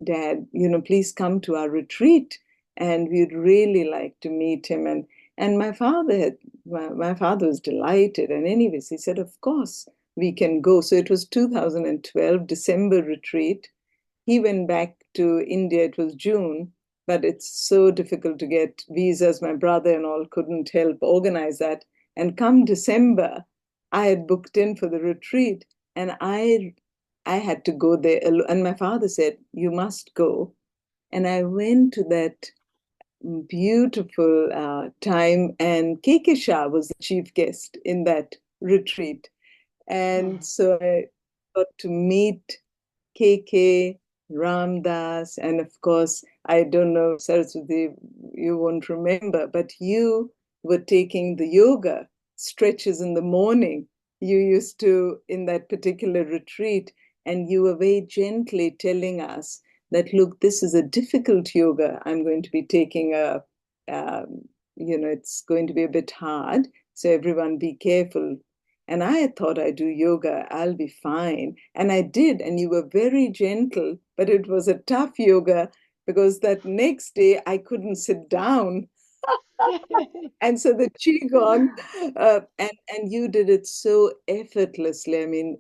Dad, please come to our retreat, and we'd really like to meet him. And my father was delighted. And anyways, he said, of course, we can go. So it was 2012, December retreat. He went back to India, it was June, but it's so difficult to get visas. My brother and all couldn't help organize that. And come December, I had booked in for the retreat, and I had to go there. And my father said, you must go. And I went to that beautiful time, and KK Shah was the chief guest in that retreat. And so I got to meet KK, Ram Das, and of course, I don't know, Saraswati, you won't remember, but you were taking the yoga stretches in the morning. You used to, in that particular retreat, and you were very gently telling us that, look, this is a difficult yoga. I'm going to be taking it's going to be a bit hard. So everyone be careful. And I thought I'd do yoga, I'll be fine. And I did. And you were very gentle, but it was a tough yoga because that next day I couldn't sit down. And so the qigong, and you did it so effortlessly. I mean,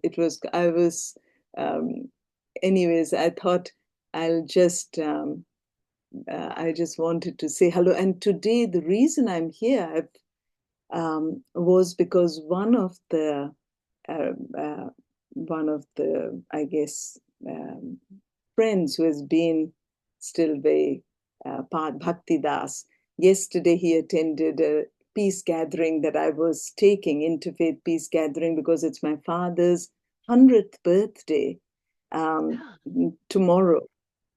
anyways, I thought I'll just I just wanted to say hello. And today, the reason I'm here was because uh, uh, one of the, I guess, friends who has been still very part Bhakti Das. Yesterday, he attended a peace gathering that I was taking, interfaith peace gathering, because it's my father's 100th birthday tomorrow.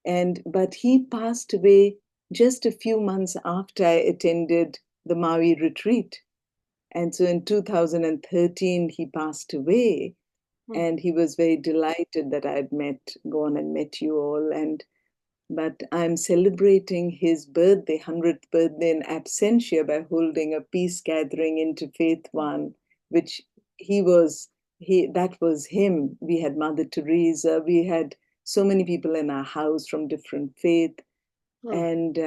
But he passed away just a few months after I attended the Maui retreat. And so in 2013, he passed away. And he was very delighted that I had gone and met you all. But I'm celebrating his birthday, 100th birthday in absentia by holding a peace gathering interfaith one, which that was him. We had Mother Teresa, we had so many people in our house from different faith. And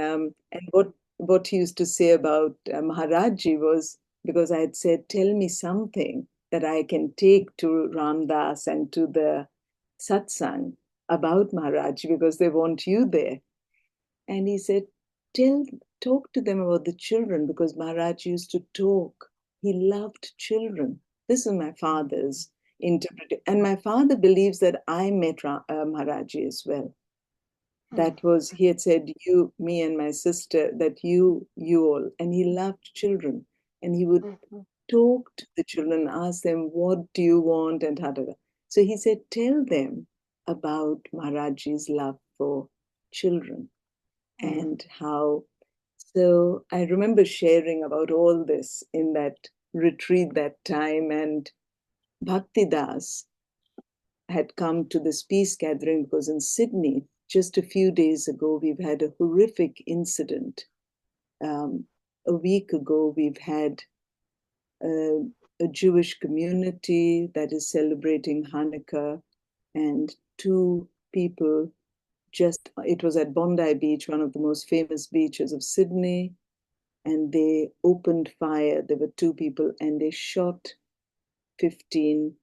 what he used to say about Maharajji was, because I had said, tell me something that I can take to Ram Das and to the satsang about Maharajji, because they want you there. And he said, talk to them about the children, because Maharaj used to talk. He loved children. This is my father's interpretation. And my father believes that I met Maharajji as well. That was, he had said, you, me, and my sister, that you all. And he loved children. And he would talk to the children, ask them, what do you want? And da. So he said, tell them about Maharajji's love for children and how. So I remember sharing about all this in that retreat that time. And Bhaktidas had come to this peace gathering because in Sydney, just a few days ago, we've had a horrific incident. A week ago, we've had a Jewish community that is celebrating Hanukkah, and two people it was at Bondi Beach, one of the most famous beaches of Sydney, and they opened fire. There were two people, and they shot 16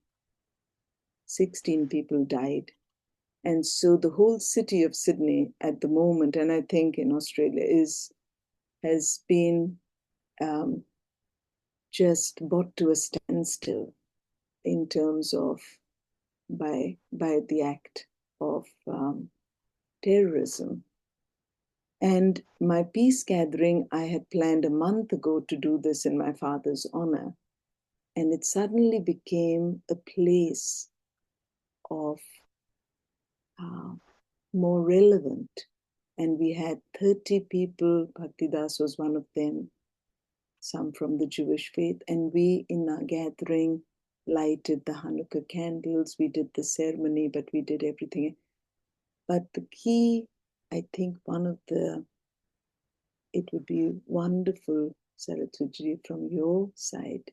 people died. And so the whole city of Sydney at the moment, and I think in Australia, has been just brought to a standstill in terms of by the act of terrorism. And my peace gathering, I had planned a month ago to do this in my father's honor. And it suddenly became a place of more relevant. And we had 30 people, Bhaktidas was one of them, some from the Jewish faith. And we, in our gathering, lighted the Hanukkah candles. We did the ceremony, but we did everything. But the key, I think it would be wonderful, Saraswati, from your side,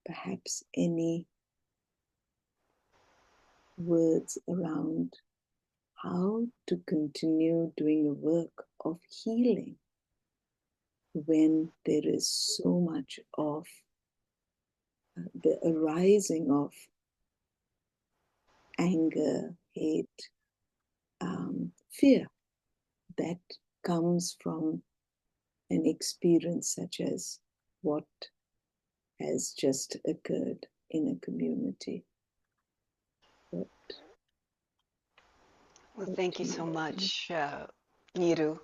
perhaps any words around how to continue doing a work of healing when there is so much of the arising of anger, hate, fear that comes from an experience such as what has just occurred in a community. Well, thank you so much, Niru.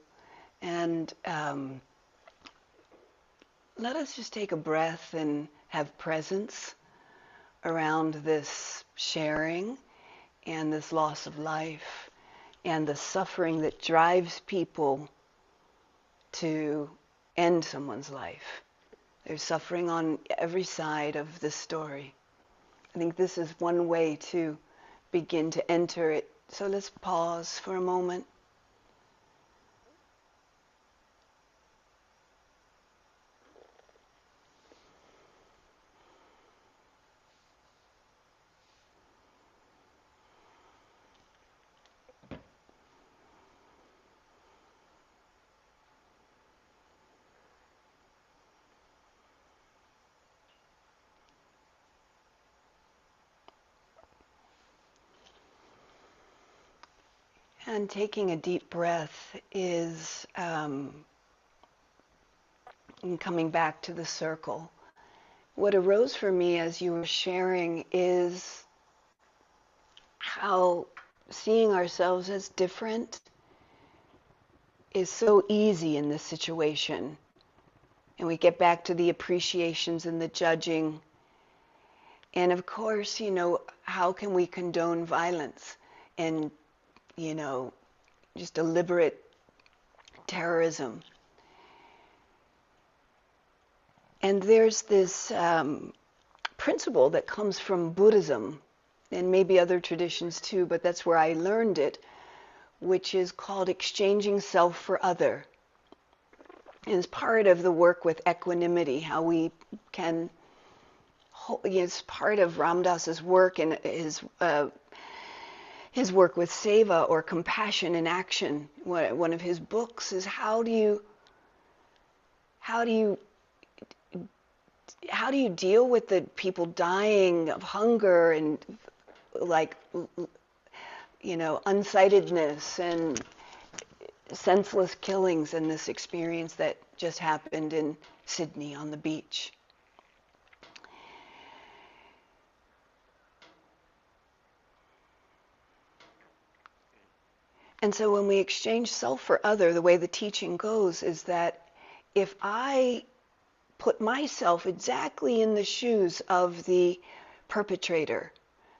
And let us just take a breath and have presence around this sharing and this loss of life and the suffering that drives people to end someone's life. There's suffering on every side of this story. I think this is one way to begin to enter it. So let's pause for a moment. And taking a deep breath is coming back to the circle. What arose for me as you were sharing is how seeing ourselves as different is so easy in this situation. And we get back to the appreciations and the judging. And of course, how can we condone violence and, just deliberate terrorism? And there's this principle that comes from Buddhism, and maybe other traditions too, but that's where I learned it, which is called exchanging self for other. And it's part of the work with equanimity, how we can, it's part of Ram Dass's work and his work with seva, or compassion in action. One of his books is how do you deal with the people dying of hunger and unsightedness and senseless killings, and this experience that just happened in Sydney on the beach. And so when we exchange self for other, the way the teaching goes is that if I put myself exactly in the shoes of the perpetrator,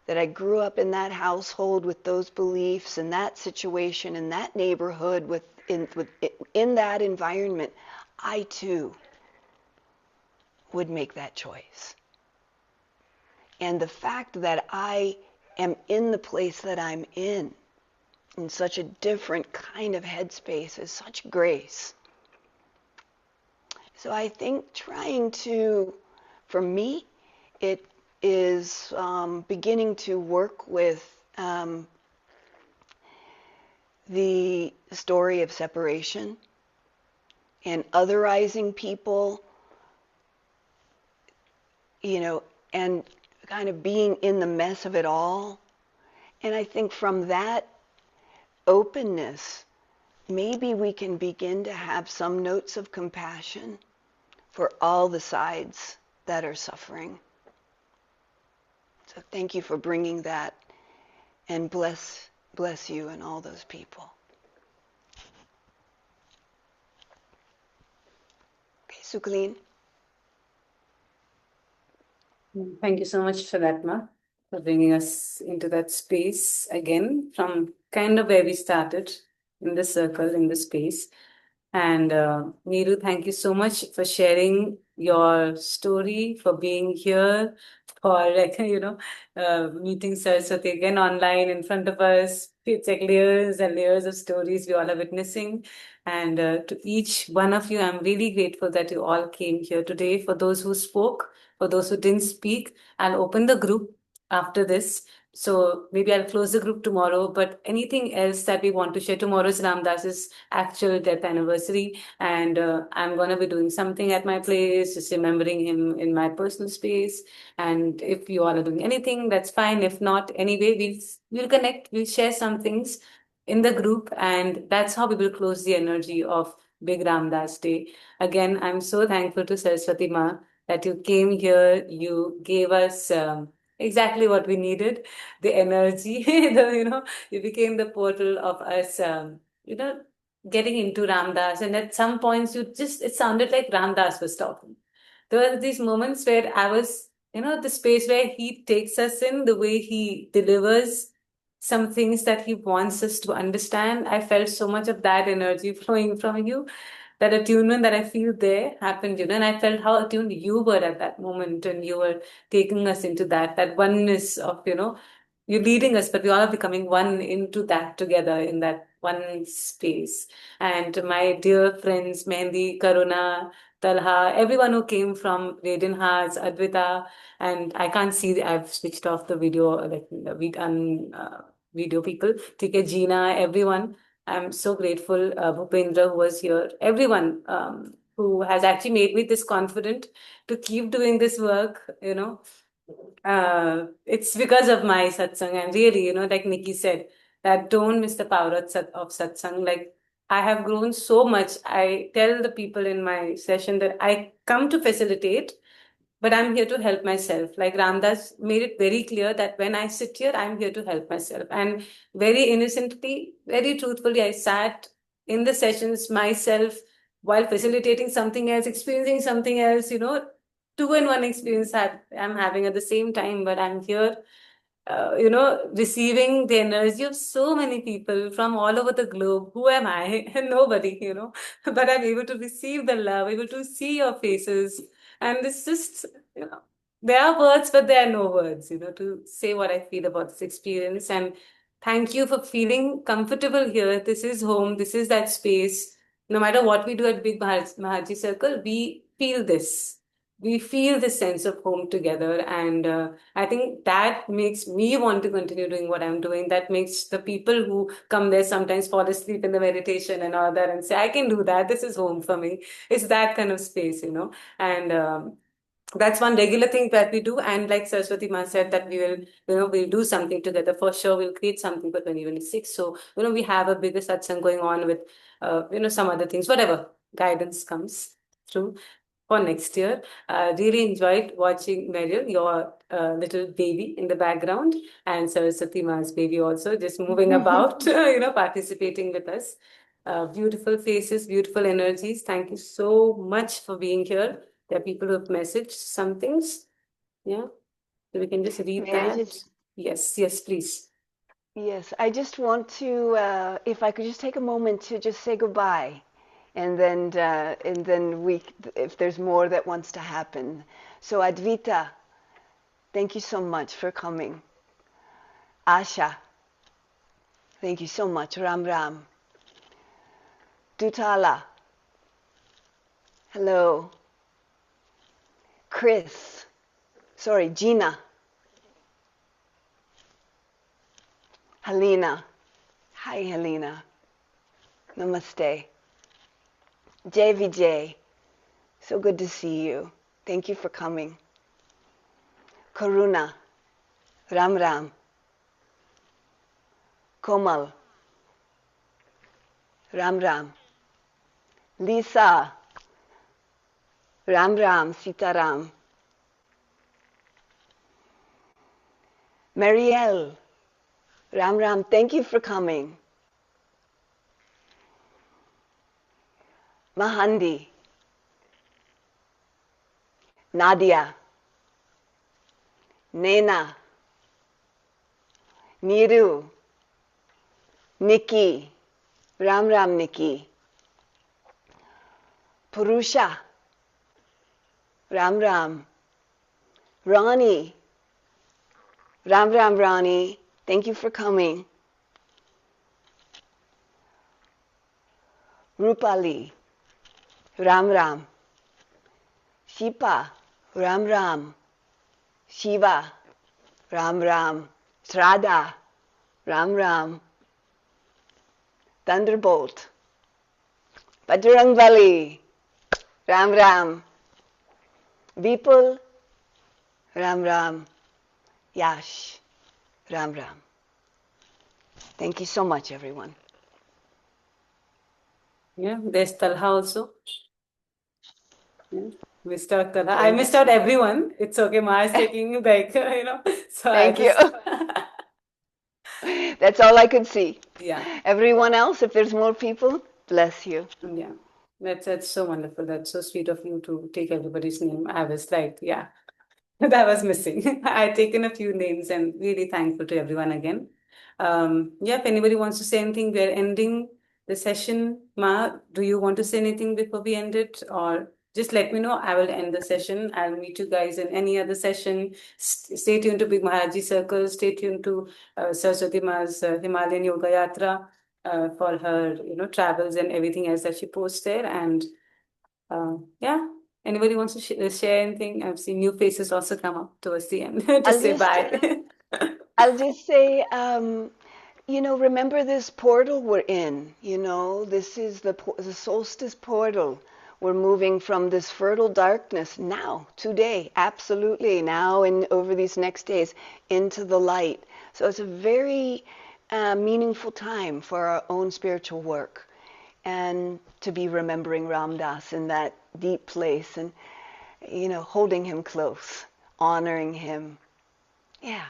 that I grew up in that household with those beliefs, in that situation, in that neighborhood, in that environment, I too would make that choice. And the fact that I am in the place that I'm in such a different kind of headspace, is such grace. So I think for me, it is beginning to work with the story of separation and otherizing people, and kind of being in the mess of it all. And I think from that openness, maybe we can begin to have some notes of compassion for all the sides that are suffering. So thank you for bringing that, and bless you and all those people. Okay, Sukleen. Thank you so much for that, Ma, for bringing us into that space again from kind of where we started, in the circle, in the space. And Neeru, thank you so much for sharing your story, for being here, for meeting Saraswati again online in front of us. It's like layers and layers of stories we all are witnessing. And to each one of you, I'm really grateful that you all came here today. For those who spoke, for those who didn't speak, I'll open the group after this. So maybe I'll close the group tomorrow, but anything else that we want to share, tomorrow is Ram Dass's actual death anniversary, and I'm going to be doing something at my place, just remembering him in my personal space. And if you all are doing anything, that's fine. If not, anyway, we'll connect, we'll share some things in the group, and that's how we will close the energy of Big Ram Das Day. Again, I'm so thankful to Saraswati Ma that you came here, you gave us exactly what we needed, the energy, you became the portal of us, getting into Ram Das. And at some points, it sounded like Ram Das was talking. There were these moments where I was, the space where he takes us in, the way he delivers some things that he wants us to understand. I felt so much of that energy flowing from you. That attunement that I feel there happened, and I felt how attuned you were at that moment, and you were taking us into that oneness of, you're leading us, but we all are becoming one into that together in that one space. And my dear friends, Mehendi, Karuna, Talha, everyone who came from Radiant Hearts, Advita, and I can't see, I've switched off the video, like video people, TK, Gina, everyone. I'm so grateful, Bhupendra, who was here, everyone who has actually made me this confident to keep doing this work, it's because of my satsang. And really, like Nikki said, that don't miss the power of satsang. Like, I have grown so much. I tell the people in my session that I come to facilitate, but I'm here to help myself. Like Ramdas made it very clear that when I sit here, I'm here to help myself. And very innocently, very truthfully, I sat in the sessions myself while facilitating something else, experiencing something else, two in one experience that I'm having at the same time, but I'm here receiving the energy of so many people from all over the globe. Who am I? Nobody, but I'm able to receive the love, able to see your faces. And it's just, there are words, but there are no words, to say what I feel about this experience. And thank you for feeling comfortable here. This is home. This is that space. No matter what we do at Big Maharajji Circle, we feel this. We feel this sense of home together. And I think that makes me want to continue doing what I'm doing. That makes the people who come there sometimes fall asleep in the meditation and all that and say, I can do that. This is home for me. It's that kind of space, And that's one regular thing that we do. And like Saraswati Ma said, that we will, we'll do something together for sure. We'll create something for 2026. So, we have a bigger satsang going on with, some other things, whatever guidance comes through for next year. Really enjoyed watching Meryl, your little baby in the background, and Saraswati Ma's baby also just moving about, participating with us. Beautiful faces, beautiful energies. Thank you so much for being here. There are people who have messaged some things. Yeah, so we can just read May I that. just, Yes, please. yes, I just want to, if I could just take a moment to just say goodbye, and then if there's more that wants to happen. So Advita, thank you so much for coming. Asha, thank you so much. Ram Ram. Dutala, hello. Gina. Helena. Hi, Helena. Namaste. JVJ, so good to see you. Thank you for coming. Karuna. Ram Ram. Komal. Ram Ram. Lisa. Ram Ram, Sita Ram. Marielle. Ram Ram, thank you for coming. Mahandi. Nadia. Nena. Niru. Nikki. Ram Ram Nikki. Purusha. Ram Ram. Ronnie. Ram Ram Ronnie. Thank you for coming. Rupali. Ram Ram. Shipa. Ram Ram. Shiva. Ram Ram. Shraddha. Ram Ram. Thunderbolt. Bajrangbali. Ram Ram. Vipul. Ram Ram. Yash. Ram Ram. Thank you so much, everyone. Yeah, there's Talha also. Yeah. Missed out Talha. I missed out everyone. It's okay. Ma is taking like, so Thank you. That's all I could see. Yeah. Everyone else, if there's more people, bless you. Yeah. That's so wonderful. That's so sweet of you to take everybody's name. I was like, yeah, that was missing. I'd taken a few names and really thankful to everyone again. Yeah, if anybody wants to say anything, we're ending the session. Ma, do you want to say anything before we end it? Or just let me know. I will end the session. I'll meet you guys in any other session. Stay tuned to Big Maharajji Circle. Stay tuned to Saraswati Ma's Himalayan Yoga Yatra for her, travels and everything else that she posts there. And yeah, anybody wants to share anything? I've seen new faces also come up towards the end to say bye. I'll just say, remember this portal we're in. This is the solstice portal. We're moving from this fertile darkness now, today, absolutely now and over these next days into the light. So it's a very a meaningful time for our own spiritual work and to be remembering Ram Dass in that deep place and, holding him close, honoring him. Yeah.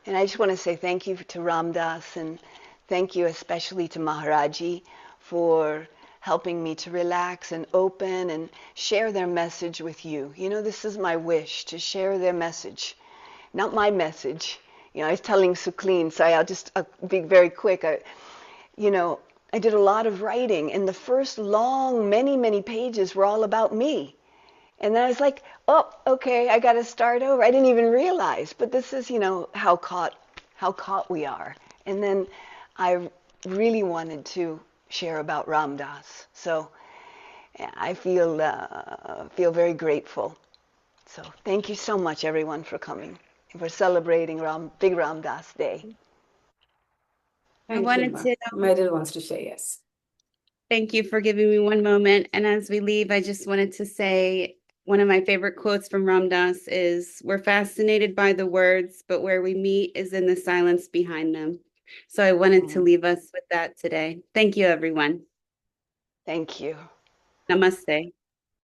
And I just want to say thank you to Ram Dass and thank you especially to Maharajji for helping me to relax and open and share their message with you. This is my wish, to share their message, not my message. I was telling Sukleen, so I'll be very quick. I did a lot of writing, and the first long, many, many pages were all about me. And then I was like, oh, okay, I got to start over. I didn't even realize, but this is, how caught we are. And then I really wanted to share about Ram Dass. So I feel very grateful. So thank you so much, everyone, for coming and for celebrating Big Ram Dass Day. I Thank you, wanted Ma. to Meryl wants to share, yes. thank you for giving me one moment. And as we leave, I just wanted to say one of my favorite quotes from Ram Dass is, "We're fascinated by the words, but where we meet is in the silence behind them." So I wanted to leave us with that today. Thank you, everyone. Thank you. Namaste.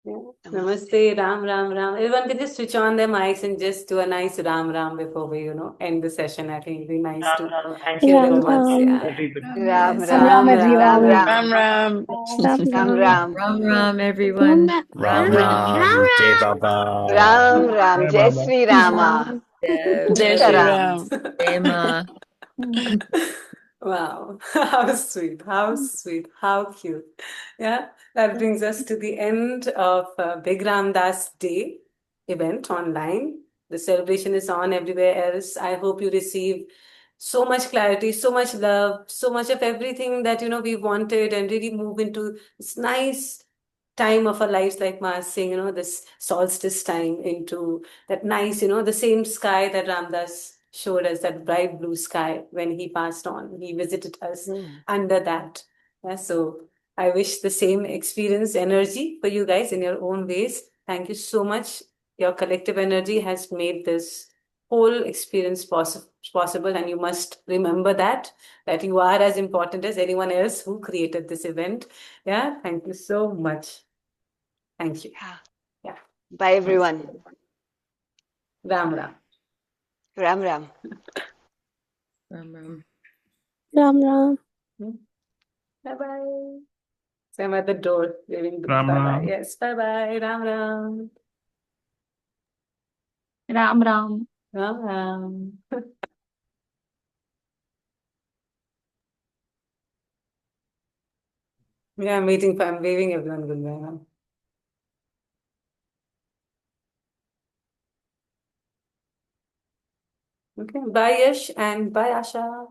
Yeah. Namaste, Ram, Ram, Ram. Everyone can just switch on their mics and just do a nice Ram, Ram before we, end the session. I think it'd be nice Ram to Ram. Thank hear you their so Ram much, words. Ram. Yeah. everybody. Ram Yes, Ram Ram, Ram Ram, Ram, Ram everyone. Ram, Ram Ram. Ram Ram Ram. Ram, Ram Ram, Ram everyone. Ram Ram. Ram, Jai Baba. Ram Ram, Jai Sri Rama, Jai Shri Sitaram. Ram. Dema. Wow, how sweet, how sweet, how cute. Yeah, that brings us to the end of Big Ram Das Day event online. The celebration is on everywhere else. I hope you receive so much clarity, so much love, so much of everything that we wanted, and really move into this nice time of our lives, like Ma is saying, this solstice time, into that nice, the same sky that Ramdas showed us, that bright blue sky when he passed on. He visited us under that. Yeah, so I wish the same experience, energy for you guys in your own ways. Thank you so much. Your collective energy has made this whole experience possible, and you must remember that you are as important as anyone else who created this event. Yeah, thank you so much. Thank you. Yeah. Yeah. Bye, everyone. Ram Ram. Ram Ram. Ram Ram. Ram Ram. Bye bye. So I'm at the door waving Ram bye bye. Ram. Yes, bye bye. Ram Ram. Ram Ram. Ram Ram. Yeah, I'm waving everyone goodbye now. Okay, bye Yash and bye Asha.